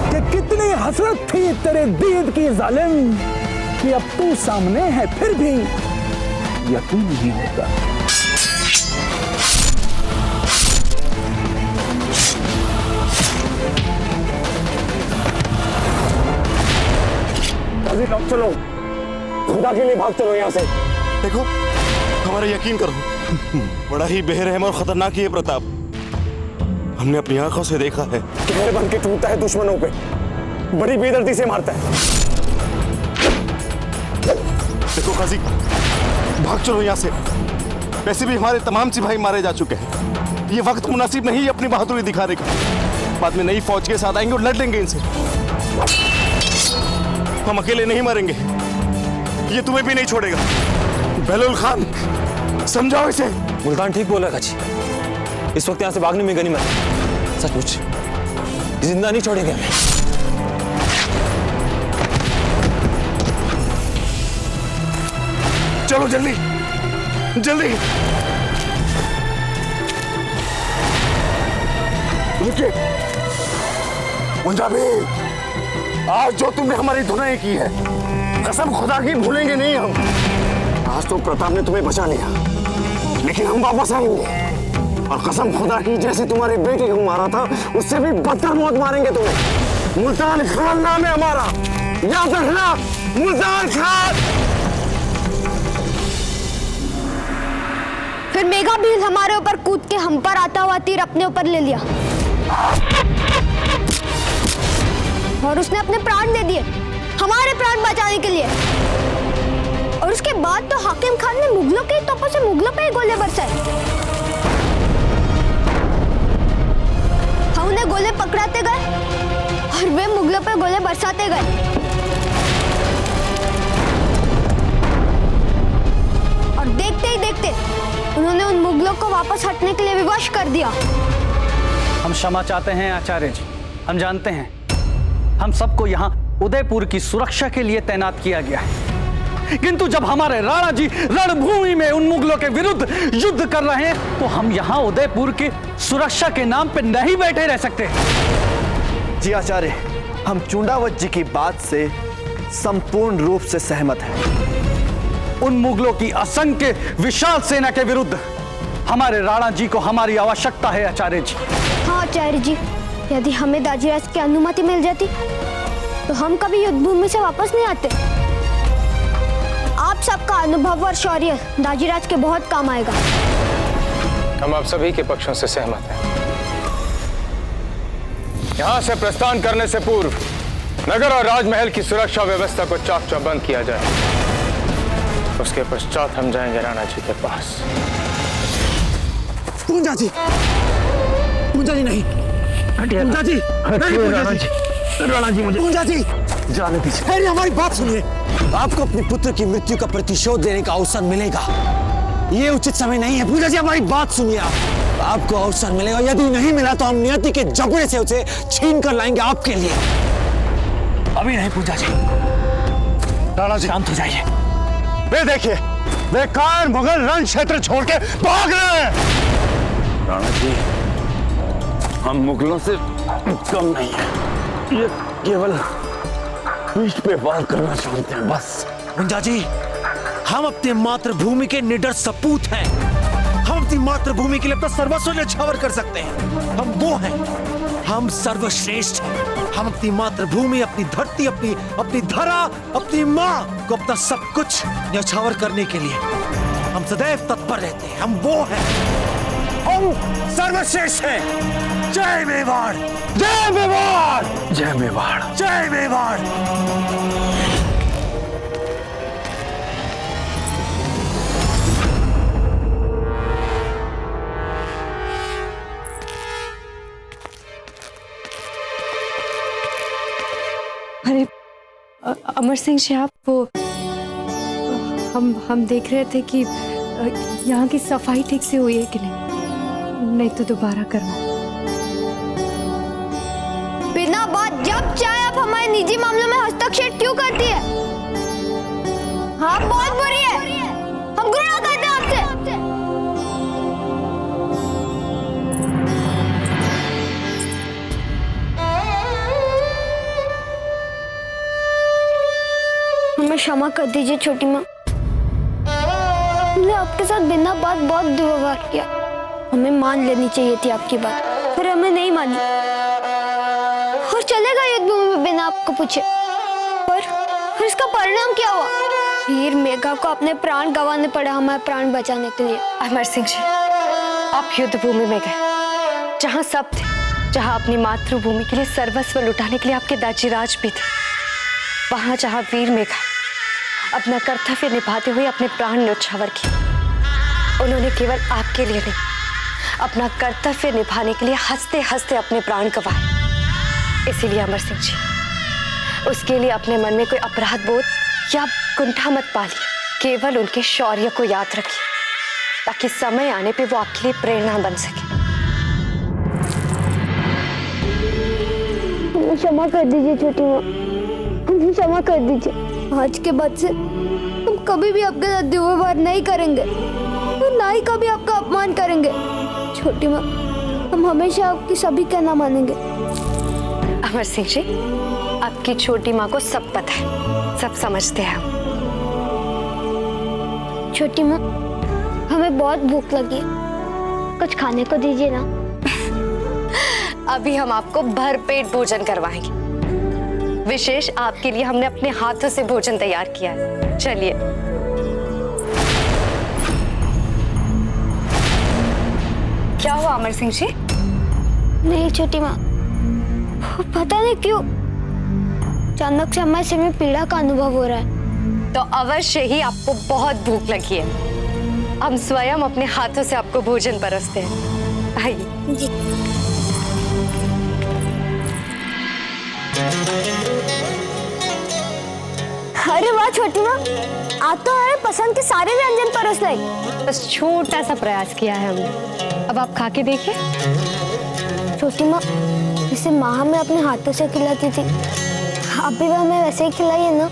कि कितनी हसरत थी तेरे दीद की जालिम कि अब तू सामने है फिर भी यकीन नहीं होता। चलो, खुदा के लिए भाग चलो यहाँ से। देखो, हमारा यकीन करो, बड़ा ही बेरहम और खतरनाक ये प्रताप। हमने अपनी आंखों से देखा है। कहर बन के टूटता है दुश्मनों पे, बड़ी बेदर्दी से मारता है। देखो काजी, भाग चलो यहाँ से। वैसे भी हमारे तमाम सिपाही मारे जा चुके हैं। ये वक्त मुनासिब नहीं अपनी बहादुरी दिखाने का। बाद में नई फौज के साथ आएंगे और लड़ लेंगे इनसे। हम अकेले नहीं मरेंगे, ये तुम्हें भी नहीं छोड़ेगा। बहलोल खान, समझाओ इसे। मुल्तान ठीक बोला काजी, इस वक्त यहाँ से भागने में गनीमत। सचमुच जिंदा नहीं छोड़ेंगे हमें। चलो जल्दी जल्दी। रुकिए पंजाबी, आज जो तुमने हमारी धुनाई की है, कसम खुदा की भूलेंगे नहीं हम। आज तो प्रताप ने तुम्हें बचा लिया, लेकिन हम वापस आएंगे और कसम खुदा की जैसे तुम्हारे बेटे को मारा था उससे भी बदतर मौत मारेंगे तुम्हें। मुल्तान खान नाम है हमारा, याद रखना, मुल्तान खान। फिर मेघा भी हमारे ऊपर कूद के हम पर आता हुआ तीर अपने ऊपर ले लिया और उसने अपने प्राण दे दिए हमारे प्राण बचाने के लिए। और उसके बाद तो हाकिम खान ने मुगलों के तोपों से मुगलों पे ही गोले बरसाए। हम उन्हें गोले पकड़ाते गए और वे मुगलों पे गोले बरसाते गए। और देखते ही देखते उन्होंने उन मुगलों को वापस हटने के लिए विवश कर दिया। हम क्षमा चाहते हैं आचार्य जी। हम जानते हैं हम सबको यहाँ उदयपुर की सुरक्षा के लिए तैनात किया गया है, किंतु जब हमारे राणा जी रणभूमि में उन मुगलों के विरुद्ध युद्ध कर रहे हैं तो हम यहाँ उदयपुर की सुरक्षा के नाम पे नहीं बैठे रह सकते। जी आचार्य, हम चुंडावत जी की बात से संपूर्ण रूप से सहमत हैं। उन मुगलों की असंख्य विशाल सेना के विरुद्ध हमारे राणा जी को हमारी आवश्यकता है आचार्य जी। हाँ आचार्य जी, यदि हमें दाजीराज की अनुमति मिल जाती तो हम कभी युद्ध भूमि से वापस नहीं आते। आप सबका अनुभव और शौर्य दाजीराज के बहुत काम आएगा। हम आप सभी के पक्षों से सहमत हैं। यहाँ से प्रस्थान करने से पूर्व नगर और राजमहल की सुरक्षा व्यवस्था को चाक चौबंद किया जाए। उसके पश्चात हम जाएंगे राणा जी के पास। पूंजा जी, पूंजा जी नहीं, पूंजा जी नहीं, राणा जी, राणा जी मुझे पूंजा जी जाने दीजिए। अरे हमारी बात सुनिए, आपको अपने पुत्र की मृत्यु का प्रतिशोध देने का अवसर मिलेगा। ये उचित समय नहीं है। पूंजा जी हमारी बात सुनिए, आपको अवसर मिलेगा। यदि नहीं मिला तो हम नियति के जबड़े से उसे छीन कर लाएंगे आपके लिए। अभी नहीं पूंजा जी। राणा जी शांत हो जाइए। वे देखिए, वे कायर मुगल रण क्षेत्र छोड़ के भाग रहे हैं। राणा जी, हम मुगलों से कम नहीं है, ये केवल पीठ पे वार करना चाहते हैं बस। मुंजा जी, हम अपने मातृभूमि के निडर सपूत हैं। हम अपनी मातृभूमि के लिए अपना सर्वस्व न्यौछावर कर सकते हैं। हम वो हैं, हम सर्वश्रेष्ठ हैं। हम अपनी मातृभूमि, अपनी धरती, अपनी धरा, अपनी माँ को अपना सब कुछ न्यौछावर करने के लिए हम सदैव तत्पर रहते हैं। हम वो हैं, हम सर्वश्रेष्ठ हैं। जय मेवाड़, जय मेवाड़, जय मेवाड़, जय मेवाड़। अरे अमर सिंह जी, आप वो हम देख रहे थे कि यहाँ की सफाई ठीक से हुई है कि नहीं तो दोबारा करना। बिना बात जब चाहे आप हमारे निजी मामलों में हस्तक्षेप क्यों करती है? हाँ बहुत बुरी है, हम घृणा करते हैं आपसे। हमें क्षमा कर दीजिए छोटी माँ, हमने आपके साथ बिना बात बहुत दुर्व्यवहार किया। हमें मान लेनी चाहिए थी आपकी बात, पर हमें नहीं मानी और चलेगा युद्ध भूमि में बिना आपको पूछे। पर इसका परिणाम क्या हुआ? वीर मेघा को अपने प्राण गंवाने पड़े हमारे प्राण बचाने के लिए। अमर सिंह जी, आप युद्ध भूमि में गए जहाँ सब थे, जहाँ अपनी मातृभूमि के लिए सर्वस्व लुटाने के लिए आपके दाजीराज भी थे, वहां जहाँ वीर मेघा अपना कर्तव्य निभाते हुए अपने प्राण न्यौछावर किए, उन्होंने केवल आपके लिए नहीं, अपना कर्तव्य निभाने के लिए हंसते हंसते अपने प्राण गंवाए। इसीलिए अमर सिंह जी, उसके लिए अपने मन में कोई अपराध बोध या कुंठा मत पालिए। केवल उनके शौर्य को याद रखिए, ताकि समय आने पे वो आपके लिए प्रेरणा बन सके। क्षमा कर दीजिए छोटी माँ, मुझे क्षमा कर दीजिए। आज के बाद से हम कभी भी आपके साथ दुर्व्यवहार नहीं करेंगे और ना ही कभी आपका अपमान करेंगे। छोटी माँ, हम हमेशा आपकी सभी कहना मानेंगे। अमर सिंह जी, आपकी छोटी माँ को सब पता है, सब समझते हैं हम। छोटी माँ, हमें बहुत भूख लगी है, कुछ खाने को दीजिए ना। अभी हम आपको भरपेट भोजन करवाएंगे। विशेष आपके लिए हमने अपने हाथों से भोजन तैयार किया है। चलिए। क्या हुआ अमर सिंह जी? नहीं छोटी माँ, पता नहीं क्यों अचानक से हमारे सिर में पीड़ा का अनुभव हो रहा है। तो अवश्य ही आपको बहुत भूख लगी है। हम स्वयं अपने हाथों से आपको भोजन परसते हैं। आइए जी। अरे वाह छोटी माँ, आप तो हमारे पसंद के सारे व्यंजन परोस लाई। बस छोटा सा प्रयास किया है हमने, अब आप खा के देखिए। छोटी माँ, जिसे माँ हमें अपने हाथों से खिलाती थी, आप भी हमें वैसे ही खिलाइए ना।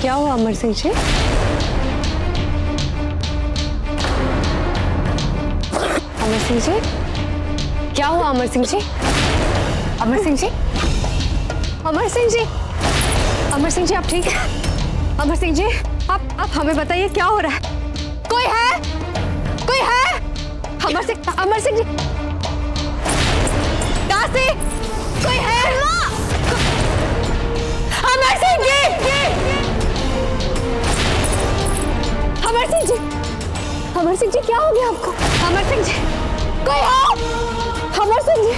क्या हुआ अमर सिंह जी? अमर सिंह जी, क्या हुआ अमर सिंह जी? अमर सिंह जी, अमर सिंह जी, अमर सिंह जी, आप ठीक है? अमर सिंह जी, आप हमें बताइए क्या हो रहा है? कोई है? कोई है? अमर सिंह जी, दासी, कोई है? अमर सिंह जी, अमर सिंह जी, अमर सिंह जी, क्या हो गया आपको? अमर सिंह जी, कोई आओ! अमर सिंह जी,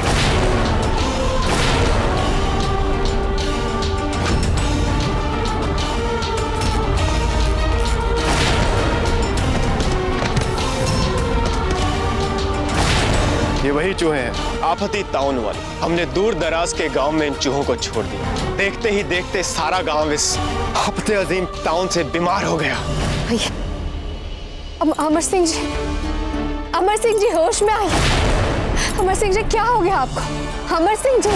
ये वही चूहे हैं, आफती ताउन वाले। हमने दूर दराज के गांव में इन चूहों को छोड़ दिया। देखते ही देखते सारा गांव इस आफते अजीम ताउन से बीमार हो गया। अमर सिंह जी, अमर सिंह जी, होश में आइए। अमर सिंह जी, क्या हो गया आपको? अमर सिंह जी,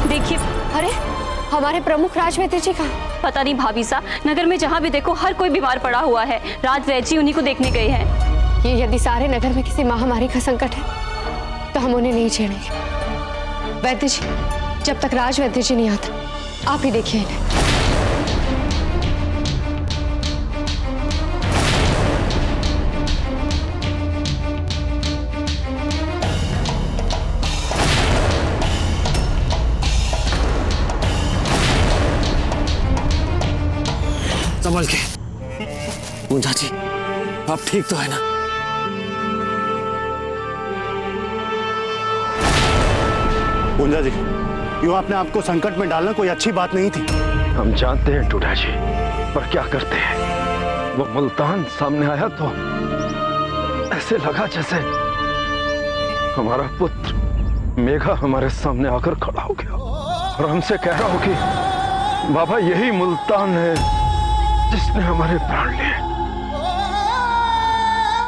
देखिए, अरे हमारे प्रमुख राजवैद्य जी कहाँ? पता नहीं भाभी सा, नगर में जहाँ भी देखो हर कोई बीमार पड़ा हुआ है। राजवैद्य जी उन्हीं को देखने गए हैं। ये यदि सारे नगर में किसी महामारी का संकट है तो हम उन्हें नहीं छेड़ेंगे। वैद्य जी, जब तक राजवैद्य जी नहीं आता, आप ही देखिए इन्हें। संभल के। पूंजा जी, आप ठीक तो है ना? पूंजा जी, यूं अपने आप को संकट में डालना कोई अच्छी बात नहीं थी। हम जानते हैं टूडा जी, पर क्या करते हैं। वो मुल्तान सामने आया तो ऐसे लगा जैसे हमारा पुत्र मेघा हमारे सामने आकर खड़ा हो गया और हमसे कह रहा हो कि बाबा यही मुल्तान है जिसने हमारे प्राण लिए।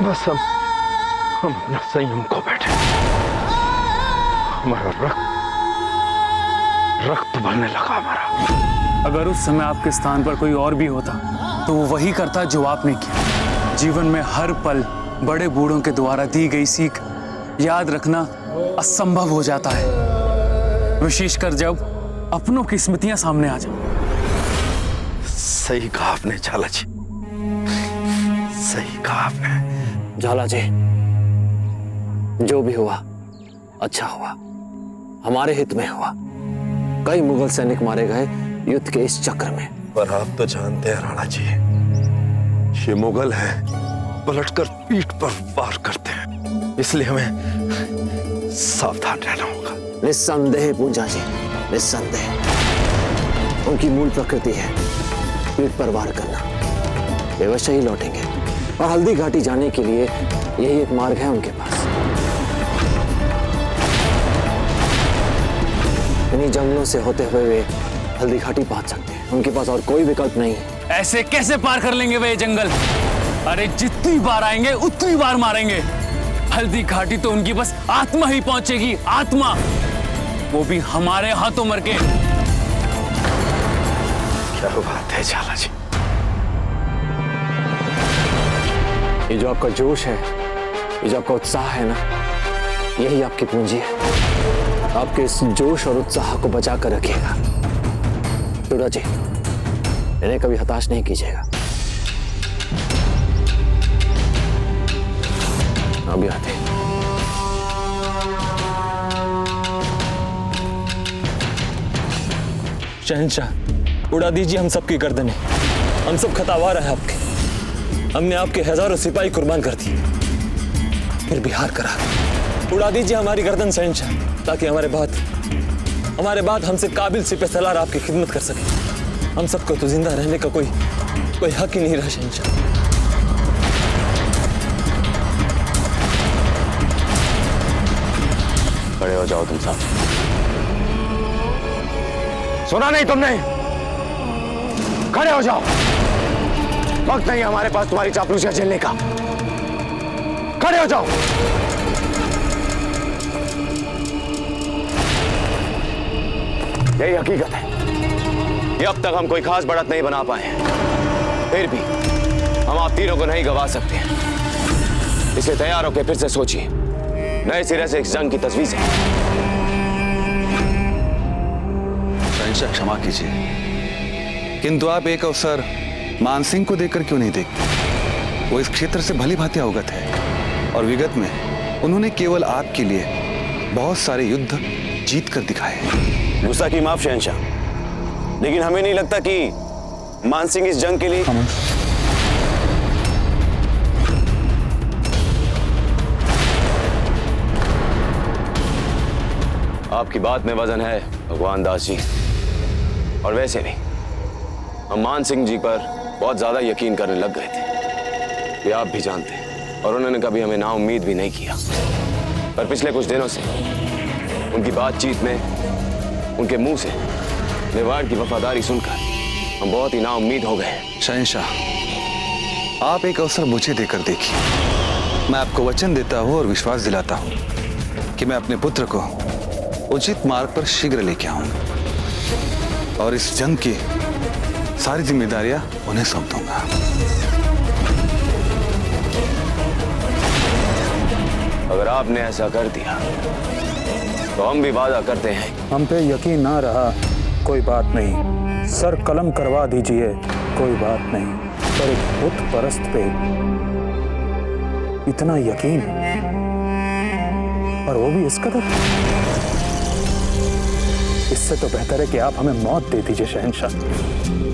बस हम अपना संयम खो बैठे। हमारा रक्त बहने लगा हमारा। अगर उस समय आपके स्थान पर कोई और भी होता तो वो वही करता जो आपने किया। जीवन में हर पल बड़े बूढ़ों के द्वारा दी गई सीख याद रखना असंभव हो जाता है, विशेषकर जब अपनों की स्मृतियां सामने आ जाए। सही कहा आपने झाला जी, सही कहा आपने। झाला जी, जो भी हुआ अच्छा हुआ, हमारे हित में हुआ। कई मुगल सैनिक मारे गए युद्ध के इस चक्र में। पर आप तो जानते हैं राणा जी, ये मुगल हैं, पलटकर पीठ पर वार करते हैं, इसलिए हमें सावधान रहना होगा। निस्संदेह पूंजा जी, निस्संदेह उनकी मूल प्रकृति है पीठ पर वार करना। वे अवश्य ही लौटेंगे और हल्दी घाटी जाने के लिए यही एक मार्ग है उनके पास। इन्हीं जंगलों से होते हुए वे हल्दी घाटी पहुंच सकते हैं, उनके पास और कोई विकल्प नहीं है। ऐसे कैसे पार कर लेंगे वे जंगल? अरे जितनी बार आएंगे उतनी बार मारेंगे। हल्दी घाटी तो उनकी बस आत्मा ही पहुंचेगी, आत्मा, वो भी हमारे हाथों मर के। क्या बात है झाला जी। ये जो आपका जोश है, ये जो आपका उत्साह है ना, यही आपकी पूंजी है। आपके इस जोश और उत्साह को बचा कर रखिएगा टूडा जी, इन्हें कभी हताश नहीं कीजिएगा। अभी आते हैं। शहंशाह, उड़ा दीजिए हम सबकी गर्दनें। हम सब खतावार हैं आपके। हमने आपके हजारों सिपाही कुर्बान कर दिए, फिर भी हार करा। उड़ा दीजिए हमारी गर्दन शहंशाह, ताकि हमारे बाद हमसे काबिल सिपहसालार आपकी खिदमत कर सके। हम सबको तो जिंदा रहने का कोई हक ही नहीं रहा शहंशाह। खड़े हो जाओ तुम सब। सुना नहीं तुमने? खड़े हो जाओ, वक्त नहीं हमारे पास तुम्हारी चापलूसियां झेलने का। खड़े हो जाओ। यही हकीकत है कि अब तक हम कोई खास बढ़त नहीं बना पाए, फिर भी हम आप तीनों को नहीं गवा सकते। इसलिए तैयार होकर फिर से सोचिए, नए सिरे से इस जंग की तजवीज है। शहंशाह क्षमा कीजिए, किंतु आप एक अवसर मानसिंह को देकर क्यों नहीं देखते? वो इस क्षेत्र से भली भांति अवगत है और विगत में उन्होंने केवल आपके लिए बहुत सारे युद्ध जीत कर दिखाए। गुस्सा की माफ शहंशाह, लेकिन हमें नहीं लगता कि मानसिंह इस जंग के लिए आपकी बात में वजन है भगवान दास जी। और वैसे भी हम मान सिंह जी पर बहुत ज्यादा यकीन करने लग गए थे, ये आप भी जानते हैं। और उन्होंने कभी हमें नाउम्मीद भी नहीं किया। पर पिछले कुछ दिनों से उनकी बातचीत में, उनके मुंह से मेवाड़ की वफादारी सुनकर हम बहुत ही नाउम्मीद हो गए। शहंशाह, आप एक अवसर मुझे देकर देखिए। मैं आपको वचन देता हूं और विश्वास दिलाता हूं कि मैं अपने पुत्र को उचित मार्ग पर शीघ्र लेके आऊंगा और इस जंग की सारी जिम्मेदारियां उन्हें सौंप दूंगा। अगर आपने ऐसा कर दिया तो हम भी वादा करते हैं। हम पे यकीन ना रहा, कोई बात नहीं, सर कलम करवा दीजिए, कोई बात नहीं, पर एक बुत परस्त पे इतना यकीन, और वो भी इस कदर। इससे तो बेहतर है कि आप हमें मौत दे दीजिए शहंशाह।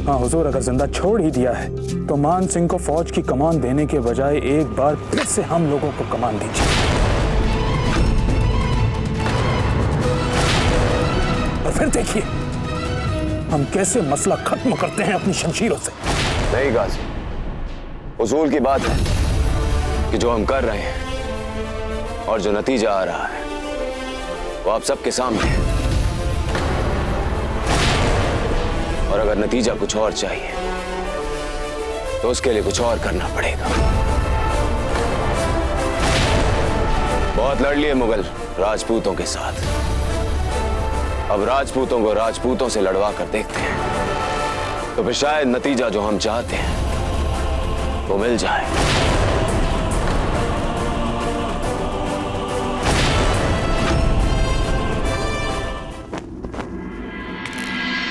हाँ हुजूर, अगर जिंदा छोड़ ही दिया है तो मान सिंह को फौज की कमान देने के बजाय एक बार फिर से हम लोगों को कमान दीजिए, और फिर देखिए हम कैसे मसला खत्म करते हैं अपनी शमशीरों से। नहीं गाजी, उसूल की बात है कि जो हम कर रहे हैं और जो नतीजा आ रहा है वो आप सबके सामने है। और अगर नतीजा कुछ और चाहिए तो उसके लिए कुछ और करना पड़ेगा। बहुत लड़ लिए मुगल राजपूतों के साथ, अब राजपूतों को राजपूतों से लड़वा कर देखते हैं, तो फिर शायद नतीजा जो हम चाहते हैं वो मिल जाए।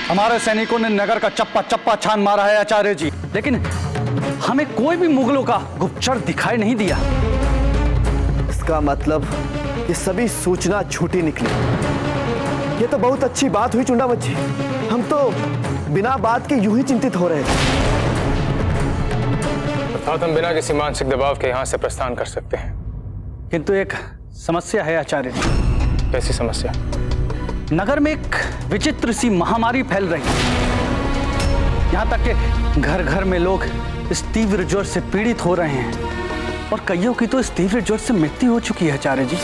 हमारे सैनिकों ने नगर का चप्पा चप्पा छान मारा है आचार्य जी, लेकिन हमें कोई भी मुगलों का गुप्तचर दिखाई नहीं दिया। इसका मतलब ये सभी सूचना झूठी निकली। ये तो बहुत अच्छी बात हुई चुंडावत जी, हम तो बिना बात के यूं ही चिंतित हो रहे थे। अर्थात हम बिना किसी मानसिक दबाव के यहाँ से प्रस्थान कर सकते हैं। किंतु एक समस्या है आचार्य जी। कैसी समस्या? नगर में एक विचित्र सी महामारी फैल रही है। यहाँ तक कि घर घर में लोग इस तीव्र ज्वर से पीड़ित हो रहे हैं और कईयों की तो इस तीव्र ज्वर से मृत्यु हो चुकी है आचार्य जी।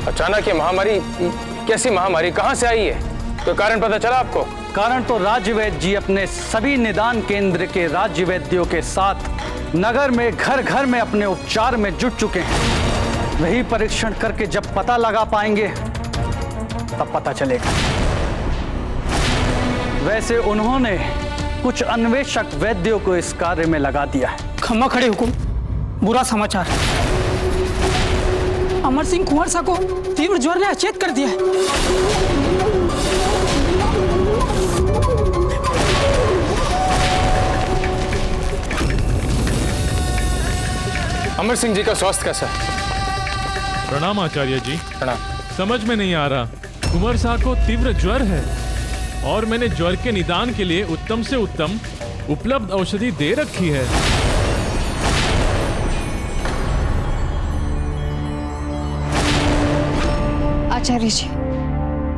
अचानक ये महामारी, कैसी महामारी, कहां से आई है? कोई कारण पता चला आपको? कारण तो राज्य वैद्य जी अपने सभी निदान केंद्र के राज्य वैद्यों के साथ नगर में घर घर में अपने उपचार में जुट चुके हैं। वही परीक्षण करके जब पता लगा पाएंगे तब पता चलेगा। वैसे उन्होंने कुछ अन्वेषक वैद्यों को इस कार्य में लगा दिया है। खम्मा खड़े हुकुम, बुरा समाचार। अमर सिंह कुंवर सा को तीव्र ज्वर ने अचेत कर दिया है। अमर सिंह जी का स्वास्थ्य कैसा है? प्रणाम आचार्य जी। प्रणाम। समझ में नहीं आ रहा, कुंवर साहब को तीव्र ज्वर है और मैंने ज्वर के निदान के लिए उत्तम से उत्तम उपलब्ध औषधि दे रखी है। आचार्य जी,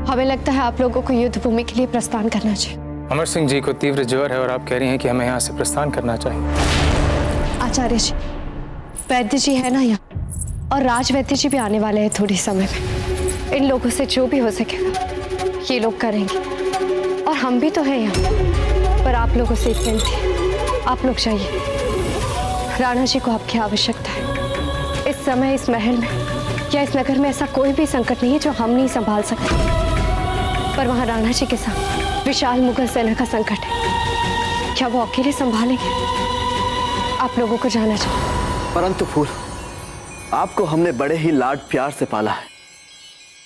हमें लगता है आप लोगों को युद्ध भूमि के लिए प्रस्थान करना चाहिए। अमर सिंह जी को तीव्र ज्वर है और आप कह रही हैं कि हमें यहाँ से प्रस्थान करना चाहिए। आचार्य जी, वैद्य जी है ना यहाँ, और राज वैद्य जी भी आने वाले हैं थोड़ी समय में। इन लोगों से जो भी हो सकेगा ये लोग करेंगे, और हम भी तो हैं यहाँ। पर आप लोगों से विनती, आप लोग जाइए। राणा जी को आपकी आवश्यकता है। इस समय इस महल में या इस नगर में ऐसा कोई भी संकट नहीं है जो हम नहीं संभाल सकते, पर वहाँ राणा जी के साथ विशाल मुगल सेना का संकट है। क्या वो अकेले संभालेंगे? आप लोगों को जाना चाहिए। परंतु फूल, आपको हमने बड़े ही लाड प्यार से पाला है,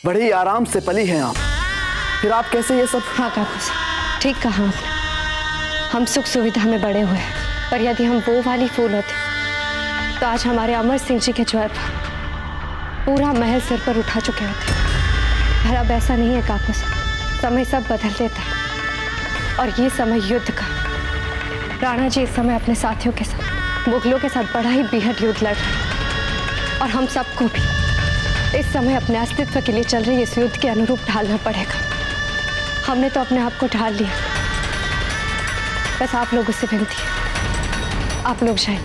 बड़े ही आराम से पली हैं आप, फिर आप कैसे ये सब? हाँ काकू, ठीक कहा आपने। हम सुख सुविधा में बड़े हुए, पर यदि हम वो वाली फूल होते तो आज हमारे अमर सिंह जी के ज्वर पर पूरा महल सिर पर उठा चुके होते। पर अब ऐसा नहीं है काकू, समय सब बदल देता है और ये समय युद्ध का। राणा जी इस समय अपने साथियों के साथ मुगलों के साथ बड़ा ही बेहद युद्ध लड़ रहे हैं, और हम सबको भी इस समय अपने अस्तित्व के लिए चल रहे इस युद्ध के अनुरूप ढालना पड़ेगा। हमने तो अपने आप को ढाल लिया, बस आप लोगों से विनती है, आप लोग जाइए।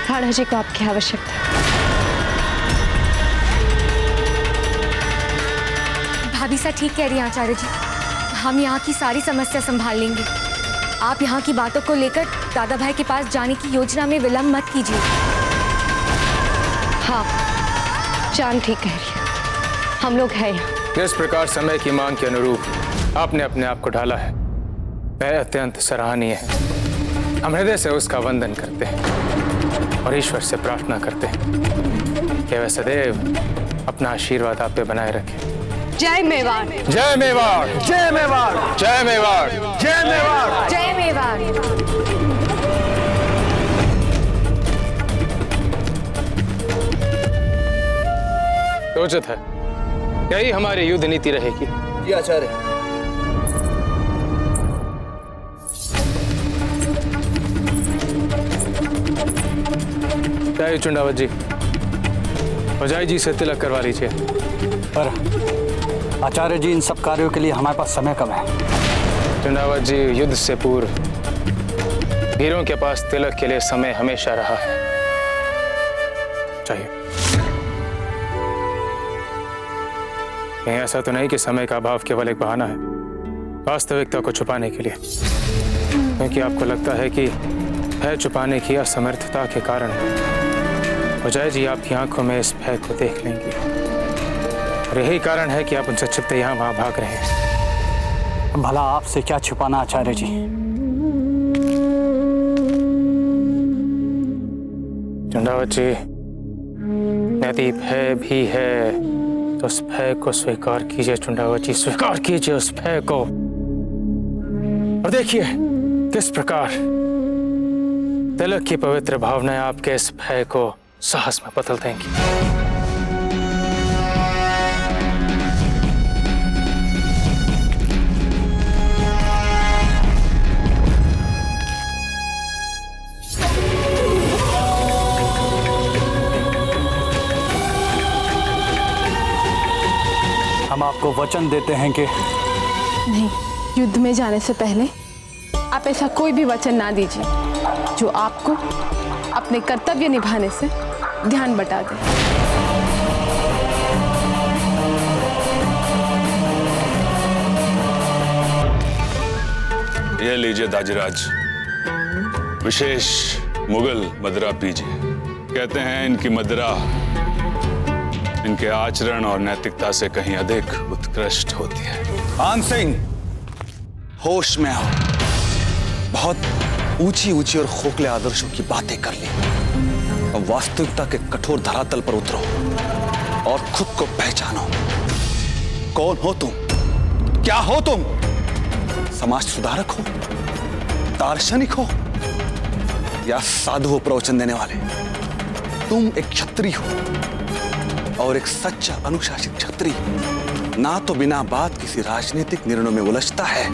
राणा जी को आपकी आवश्यकता है। भाभी सा ठीक कह रही हैं आचार्य जी, हम यहाँ की सारी समस्या संभाल लेंगे। आप यहाँ की बातों को लेकर दादा भाई के पास जाने की योजना में विलंब मत कीजिए। हाँ, जान ठीक कह रही है, हम लोग हैं यहाँ। जिस प्रकार समय की मांग के अनुरूप आपने अपने आप को ढाला है, वह अत्यंत सराहनीय है। हम हृदय से उसका वंदन करते हैं और ईश्वर से प्रार्थना करते हैं कि वह सदैव अपना आशीर्वाद आप पे बनाए रखे। जय मेवाड़, जय मेवाड़, जय मेवाड़, जय मेवाड़, जय मेवाड़, जय मेवाड़। उचित है, यही हमारी युद्ध नीति रहेगी। जी आचार्य। जय चुंडावत जी, भजाई जी से तिलक करवा लीजिए। पर आचार्य जी, इन सब कार्यों के लिए हमारे पास समय कम है। चुंडावत जी, युद्ध से पूर्व वीरों के पास तिलक के लिए समय हमेशा रहा है। चाहिए कहीं ऐसा तो नहीं कि समय का अभाव केवल एक बहाना है वास्तविकता को छुपाने के लिए, क्योंकि आपको लगता है कि भय छुपाने की असमर्थता के कारण भजाई जी आपकी आंखों में इस भय को देख लेंगी, और यही कारण है कि आप उनसे छिपते यहाँ वहां भाग रहे हैं। भला आपसे क्या छुपाना आचार्य जी? चंडावत जी, यदि भय भी है तो उस भय को स्वीकार कीजिए। चुंडावत जी, स्वीकार कीजिए उस भय को, और देखिए किस प्रकार तिलक की पवित्र भावनाएं आपके इस भय को साहस में बदल देंगी। हम आपको वचन देते हैं कि नहीं, युद्ध में जाने से पहले आप ऐसा कोई भी वचन ना दीजिए जो आपको अपने कर्तव्य निभाने से ध्यान बटा दे। यह लीजिए दाजीराज, विशेष मुगल मदिरा पीजिए। कहते हैं इनकी मदिरा इनके आचरण और नैतिकता से कहीं अधिक उत्कृष्ट होती है। मान सिंह, होश में आओ। बहुत ऊंची ऊंची और खोखले आदर्शों की बातें कर ली। अब वास्तविकता के कठोर धरातल पर उतरो और खुद को पहचानो। कौन हो तुम? क्या हो तुम? समाज सुधारक हो, दार्शनिक हो, या साधु हो प्रवचन देने वाले? तुम एक क्षत्रिय हो और एक सच्चा अनुशासित क्षत्रिय ना तो बिना बात किसी राजनीतिक निर्णयों में उलझता है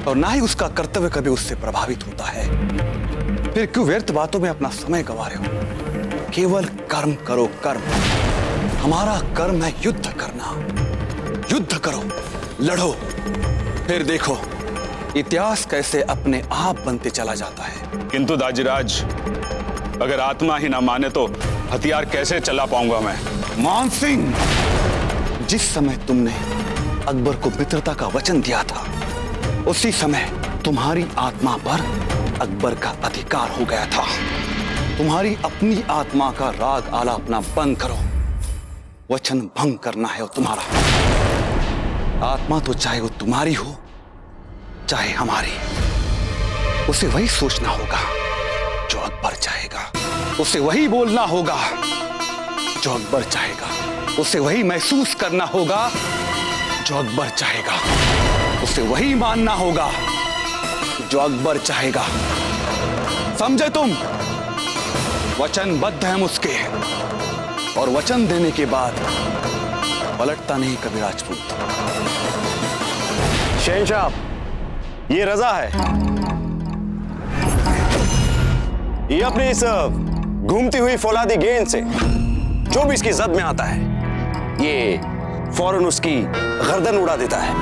और ना ही उसका कर्तव्य कभी उससे प्रभावित होता है। फिर क्यों व्यर्थ बातों में अपना समय गंवा रहे हो? केवल कर्म करो, कर्म। हमारा कर्म है युद्ध करना। युद्ध करो, लड़ो, फिर देखो इतिहास कैसे अपने आप बनते चला जाता है। किंतु दाजीराज, अगर आत्मा ही ना माने तो हथियार कैसे चला पाऊंगा मैं? मान सिंह, जिस समय तुमने अकबर को मित्रता का वचन दिया था उसी समय तुम्हारी आत्मा पर अकबर का अधिकार हो गया था। तुम्हारी अपनी आत्मा का राग आलापना बंद करो। वचन भंग करना है वो तुम्हारा। आत्मा तो चाहे वो तुम्हारी हो चाहे हमारी, उसे वही सोचना होगा जो अकबर चाहेगा। उसे वही बोलना होगा जो अकबर चाहेगा। उसे वही महसूस करना होगा जो अकबर चाहेगा। उसे वही मानना होगा जो अकबर चाहेगा। समझे तुम? वचनबद्ध हैं उसके, और वचन देने के बाद पलटता नहीं कभी राजपूत। शहंशाह, ये रजा है। ये अपनी इस घूमती हुई फौलादी गेंद से जो भी इसकी जद में आता है ये फौरन उसकी गर्दन उड़ा देता है।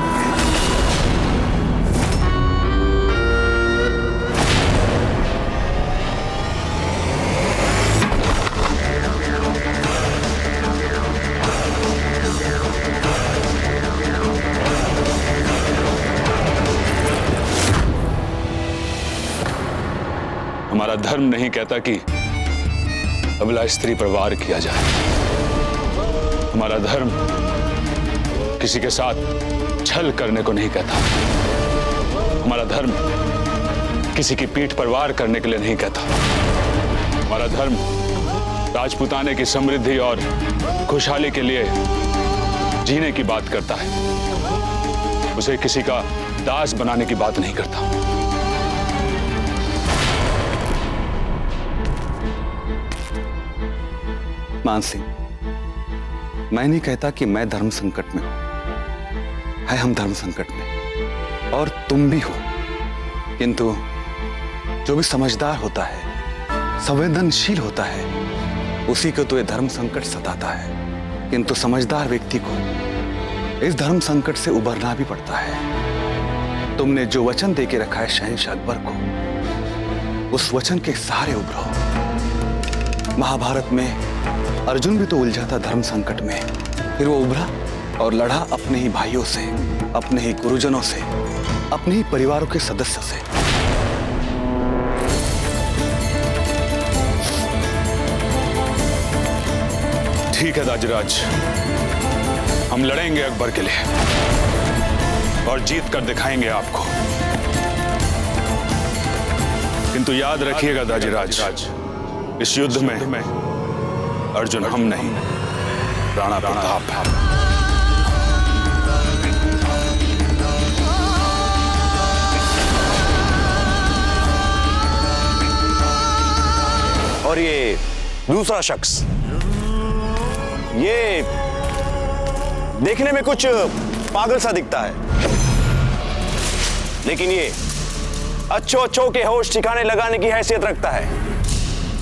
हमारा धर्म नहीं कहता कि अबला स्त्री पर वार किया जाए। हमारा धर्म किसी के साथ छल करने को नहीं कहता। हमारा धर्म किसी की पीठ पर वार करने के लिए नहीं कहता। हमारा धर्म राजपूताने की समृद्धि और खुशहाली के लिए जीने की बात करता है। उसे किसी का दास बनाने की बात नहीं करता। मान सिंह, मैं नहीं कहता कि मैं धर्म संकट में हूं। है हम धर्म संकट में, और तुम भी हो। किंतु जो भी समझदार होता है, संवेदनशील होता है, उसी को तो ये धर्म संकट सताता है। किंतु समझदार व्यक्ति को इस धर्म संकट से उबरना भी पड़ता है। तुमने जो वचन देके रखा है शहंशाह अकबर को, उस वचन के सहारे उभरो। महाभारत में अर्जुन भी तो उलझा था धर्म संकट में, फिर वो उभरा और लड़ा अपने ही भाइयों से, अपने ही गुरुजनों से, अपने ही परिवारों के सदस्यों से। ठीक है दाजीराज, हम लड़ेंगे अकबर के लिए और जीत कर दिखाएंगे आपको। किंतु याद रखिएगा दाजीराज, इस युद्ध में अर्जुन हम नहीं, राणा प्रताप है। दूसरा शख्स, ये देखने में कुछ पागल सा दिखता है, लेकिन ये अच्छों के होश ठिकाने लगाने की हैसियत रखता है।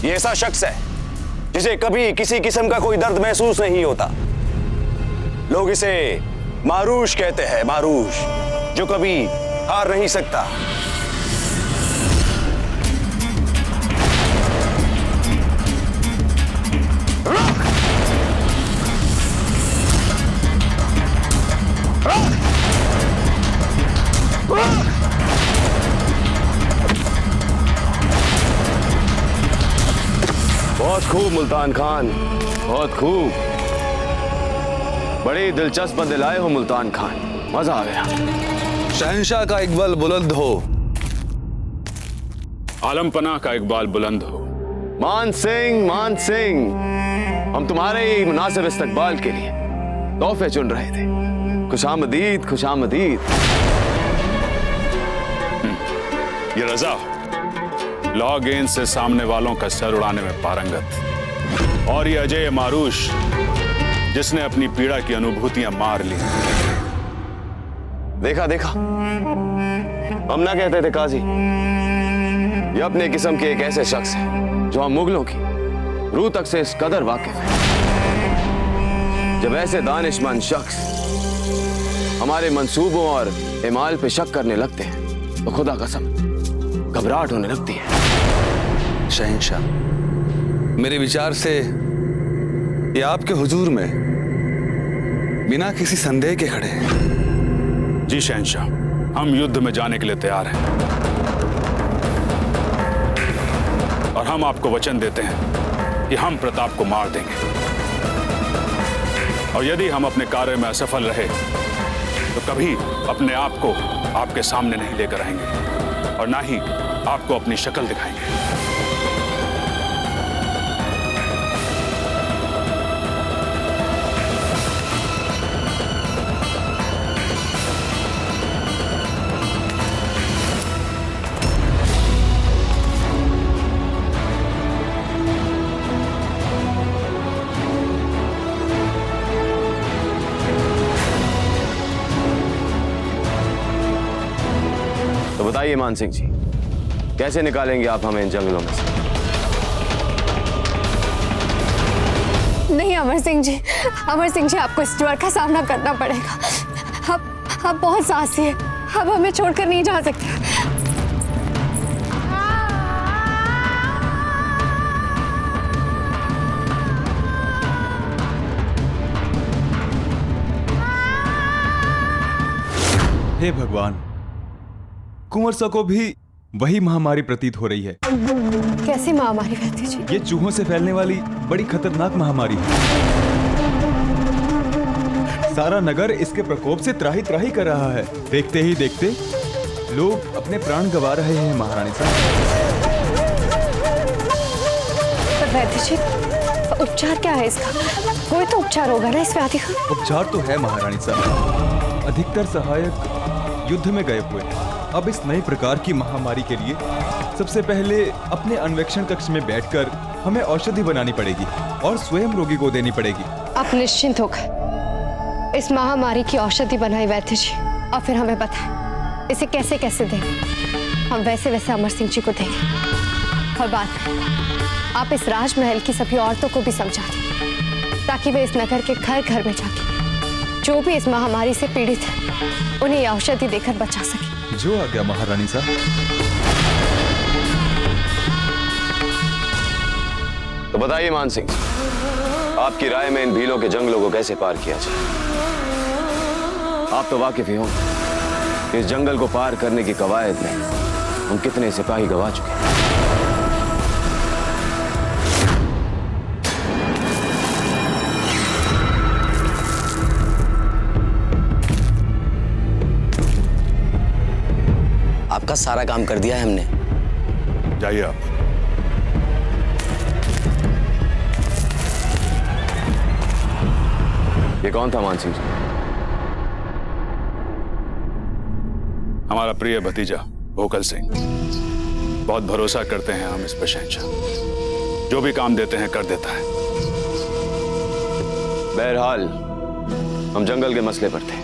ये ऐसा शख्स है जिसे कभी किसी किस्म का कोई दर्द महसूस नहीं होता। लोग इसे मारूश कहते हैं, मारूश, जो कभी हार नहीं सकता। बहुत खूब मुल्तान खान, बहुत खूब। बड़ी दिलचस्प बदलाए हो मुल्तान खान, मजा आ गया। शहंशाह का इकबाल बुलंद हो, आलमपना का इकबाल बुलंद हो। मान सिंह, मान सिंह, हम तुम्हारे ही मुनासिब इस्तकबाल के लिए तोहफे चुन रहे थे। खुशामदीद, खुशामदीद। ये रजा लॉ गेंद से सामने वालों का सर उड़ाने में पारंगत, और ये अजय मारूश जिसने अपनी पीड़ा की अनुभूतियां मार ली। देखा देखा, हम ना कहते थे काजी, ये अपने किस्म के एक ऐसे शख्स है जो हम मुगलों की रूह तक से इस कदर वाकिफ है। जब ऐसे दानिशमंद शख्स हमारे मंसूबों और इमाल पे शक करने लगते हैं तो खुदा कसम घबराहट होने लगती है। शहंशाह, मेरे विचार से ये आपके हुजूर में बिना किसी संदेह के खड़े हैं। जी शहंशाह, हम युद्ध में जाने के लिए तैयार हैं और हम आपको वचन देते हैं कि हम प्रताप को मार देंगे, और यदि हम अपने कार्य में असफल रहे तो कभी अपने आप को आपके सामने नहीं लेकर आएंगे और ना ही आपको अपनी शक्ल दिखाएंगे। तो बताइए मान सिंह जी, कैसे निकालेंगे आप हमें इन जंगलों में से? नहीं अमर सिंह जी, अमर सिंह जी, आपको इस ज्वर का सामना करना पड़ेगा। आप बहुत साहसी हैं, आप हमें छोड़कर नहीं जा सकते। हे भगवान, कुंवर सा को भी वही महामारी प्रतीत हो रही है। कैसी महामारी रहती जी? ये चूहों से फैलने वाली बड़ी खतरनाक महामारी है। सारा नगर इसके प्रकोप से त्राही त्राही कर रहा है। देखते ही देखते लोग अपने प्राण गंवा रहे हैं महारानी साहब। पर वैद्य जी, उपचार क्या है इसका? कोई तो उपचार होगा ना इस व्याधि का? उपचार तो है महारानी साहब। अधिकतर सहायक युद्ध में गए हुए। अब इस नई प्रकार की महामारी के लिए सबसे पहले अपने अन्वेक्षण कक्ष में बैठकर हमें औषधि बनानी पड़ेगी और स्वयं रोगी को देनी पड़ेगी। आप निश्चिंत होकर इस महामारी की औषधि बनाई वैद्य जी, और फिर हमें बताएं इसे कैसे कैसे दें। हम वैसे वैसे अमर सिंह जी को देंगे। और बाद में आप इस राजमहल की सभी औरतों को भी समझा दें ताकि वे इस नगर के घर घर में जाके जो भी इस महामारी से पीड़ित है उन्हें ये औषधि देकर बचा सके। जो आ गया महारानी साहब। तो बताइए मान सिंह, आपकी राय में इन भीलों के जंगलों को कैसे पार किया जाए? आप तो वाकिफ ही होंगे, इस जंगल को पार करने की कवायद में हम कितने सिपाही गवा चुके हैं। आपका सारा काम कर दिया है हमने। जाइए आप। ये कौन था मान सिंह जी? हमारा प्रिय भतीजा भोकल सिंह। बहुत भरोसा करते हैं हम इस पर शहंशाह। जो भी काम देते हैं कर देता है। बहरहाल हम जंगल के मसले पर थे,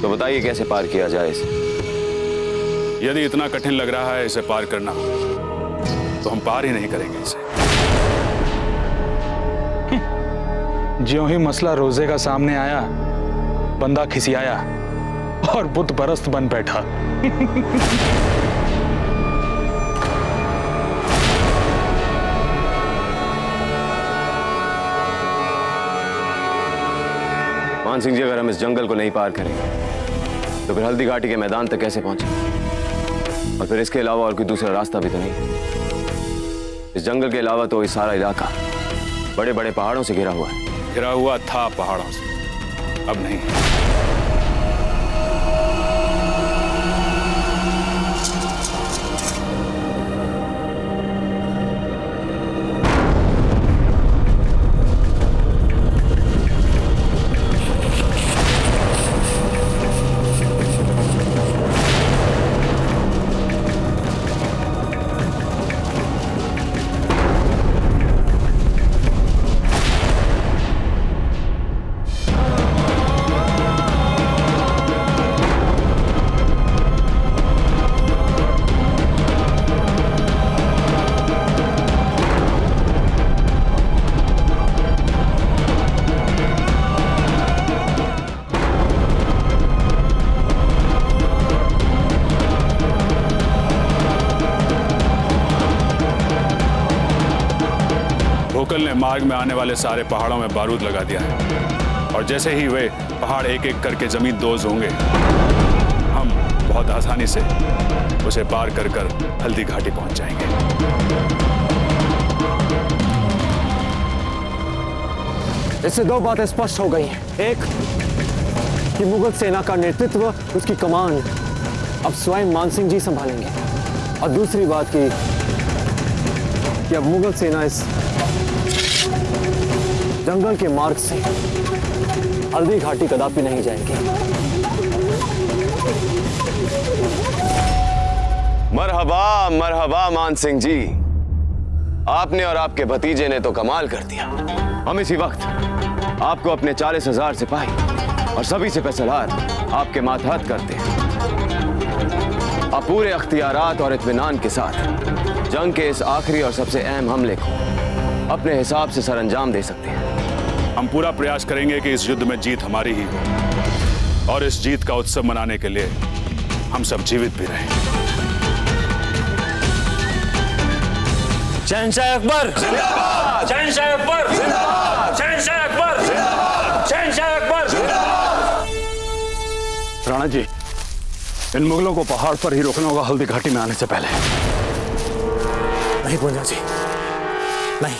तो बताइए कैसे पार किया जाए इसे। यदि इतना कठिन लग रहा है इसे पार करना, तो हम पार ही नहीं करेंगे इसे। ज्यों ही मसला रोजे का सामने आया, बंदा खिसियाया और बुत परस्त बन बैठा। मान सिंह जी, अगर हम इस जंगल को नहीं पार करेंगे तो फिर हल्दी घाटी के मैदान तक कैसे पहुंचेंगे? और फिर इसके अलावा और कोई दूसरा रास्ता भी तो नहीं। इस जंगल के अलावा तो ये सारा इलाका बड़े बड़े पहाड़ों से घिरा हुआ है। घिरा हुआ था पहाड़ों से, अब नहीं। भोकल ने मार्ग में आने वाले सारे पहाड़ों में बारूद लगा दिया है, और जैसे ही वे पहाड़ एक एक करके जमीन दोज होंगे, हम बहुत आसानी से उसे पार कर कर हल्दी घाटी पहुंच जाएंगे। इससे दो बातें स्पष्ट हो गई हैं। एक कि मुगल सेना का नेतृत्व, उसकी कमान अब स्वयं मानसिंह जी संभालेंगे, और दूसरी बात कि अब मुगल सेना इस जंगल के मार्ग से हल्दी घाटी कदापि नहीं जाएगी। मरहबा मरहबा मान सिंह जी, आपने और आपके भतीजे ने तो कमाल कर दिया। हम इसी वक्त आपको अपने 40,000 सिपाही और सभी सिपह सलार आपके मातहत करते हैं। आप पूरे अख्तियारात और इत्मीनान के साथ जंग के इस आखिरी और सबसे अहम हमले को अपने हिसाब से सरअंजाम दे सकते हैं। हम पूरा प्रयास करेंगे कि इस युद्ध में जीत हमारी ही हो, और इस जीत का उत्सव मनाने के लिए हम सब जीवित भी रहें। शहंशाह अकबर जिंदाबाद, शहंशाह अकबर जिंदाबाद, शहंशाह अकबर जिंदाबाद, शहंशाह अकबर जिंदाबाद। राणा जी, इन मुगलों को पहाड़ पर ही रोकना होगा हल्दी घाटी में आने से पहले। नहीं पूंजा जी, नहीं।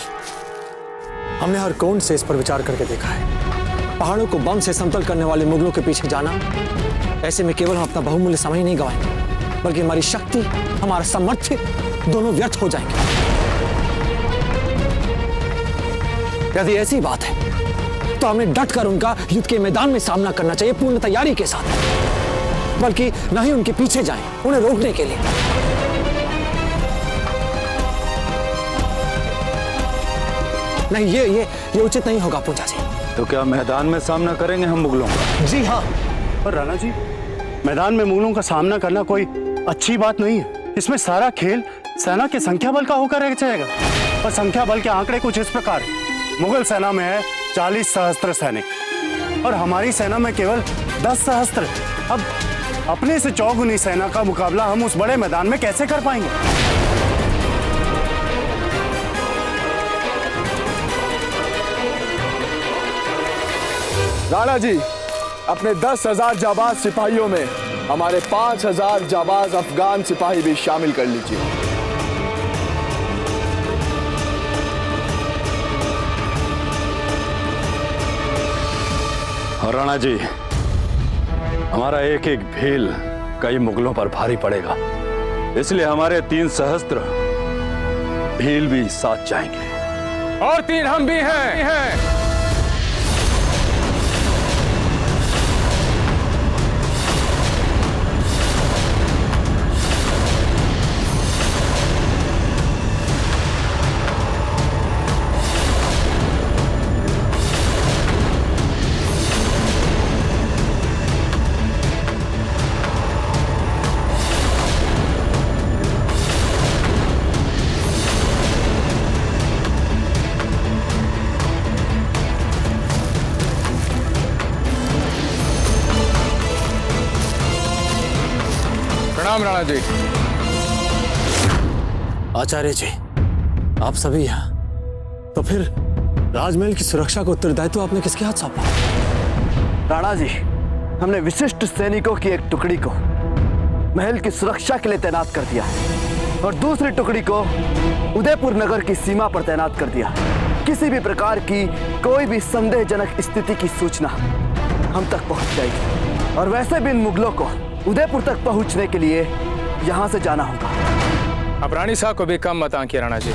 हमने हर कोण से इस पर विचार करके देखा है। पहाड़ों को बम से समतल करने वाले मुगलों के पीछे जाना, ऐसे में केवल हम अपना बहुमूल्य समय ही नहीं गंवाएंगे, बल्कि हमारी शक्ति, हमारा सामर्थ्य दोनों व्यर्थ हो जाएंगे। यदि ऐसी बात है तो हमें डटकर उनका युद्ध के मैदान में सामना करना चाहिए, पूर्ण तैयारी के साथ, बल्कि न ही उनके पीछे जाएं उन्हें रोकने के लिए। नहीं, ये उचित नहीं होगा पूंजा जी। तो क्या मैदान में सामना करेंगे हम मुगलों का? जी हाँ। पर राणा जी, मैदान में मुगलों का सामना करना कोई अच्छी बात नहीं है। इसमें सारा खेल सेना के संख्या बल का होकर रह जाएगा। और संख्या बल के आंकड़े कुछ इस प्रकार है। मुगल सेना में है 40 सहस्त्र सैनिक और हमारी सेना में केवल 10 सहस्त्र। अब अपने से चौगुनी सेना का मुकाबला हम उस बड़े मैदान में कैसे कर पाएंगे? राणा जी, अपने 10,000 जाबाज सिपाहियों में हमारे 5,000 जाबाज अफगान सिपाही भी शामिल कर लीजिए। और राणा जी, हमारा एक एक भील कई मुगलों पर भारी पड़ेगा, इसलिए हमारे 3 सहस्त्र भील भी साथ जाएंगे। और 3 हम भी हैं। प्रणाम राणा जी। आचार्य जी, आप सभी यहाँ, तो फिर राजमहल की सुरक्षा का उत्तरदायित्व आपने किसके हाथ सौंपा? राणा जी, हमने विशिष्ट सैनिकों की एक टुकड़ी को महल की सुरक्षा के लिए तैनात कर दिया और दूसरी टुकड़ी को उदयपुर नगर की सीमा पर तैनात कर दिया। किसी भी प्रकार की कोई भी संदेहजनक स्थिति की सूचना हम तक पहुंच जाएगी और वैसे भी इन मुगलों को उदयपुर तक पहुंचने के लिए यहां से जाना होगा। अब रानी साहब को भी कम मत आंकिए राणा जी।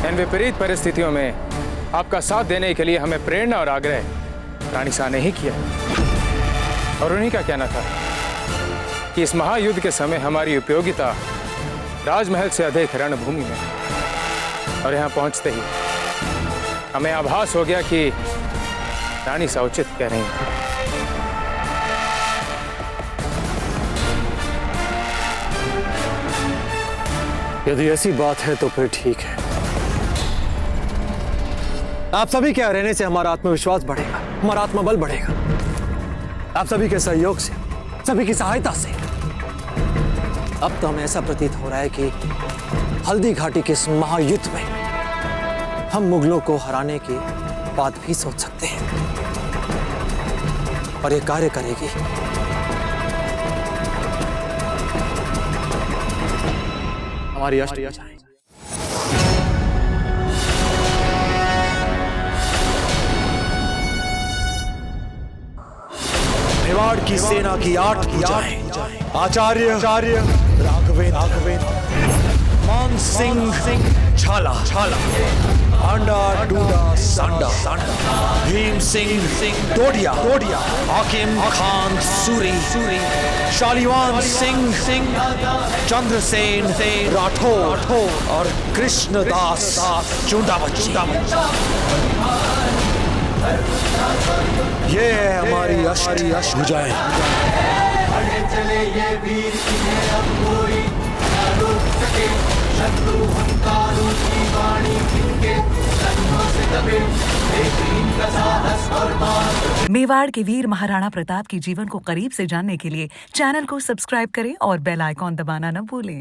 इन विपरीत परिस्थितियों में आपका साथ देने के लिए हमें प्रेरणा और आग्रह रानी साहब ने ही किया और उन्हीं का कहना था कि इस महायुद्ध के समय हमारी उपयोगिता राजमहल से अधिक रणभूमि में। और यहाँ पहुंचते ही हमें आभास हो गया कि रानी साहब उचित कह रही हैं। यदि ऐसी बात है तो फिर ठीक है। आप सभी के रहने से हमारा आत्मविश्वास बढ़ेगा, हमारा आत्मबल बढ़ेगा। आप सभी के सहयोग से, सभी की सहायता से अब तो हमें ऐसा प्रतीत हो रहा है कि हल्दी घाटी के इस महायुद्ध में हम मुगलों को हराने की बात भी सोच सकते हैं और ये कार्य करेगी। हमारी अष्ट मेवाड़ की सेना की 8 भुजाएं आचार्य राघवेंद्र मान सिंह छाला आंडा डूडा सांडा भीम सिंह डोडिया हाकिम खान सूरी शालीवान सिंह चंद्रसेन राठौर और कृष्णदास चुंडावची। ये है हमारी अष्ट भुजाएं। चले ये वीर अब कोई न रोक सके, शत्रु हंकारों की वाणी इनके जन्मों से दबे, लेकिन इनका साहस और मान। मेवाड़ के वीर महाराणा प्रताप के जीवन को करीब से जानने के लिए चैनल को सब्सक्राइब करें और बेल आइकॉन दबाना न भूलें।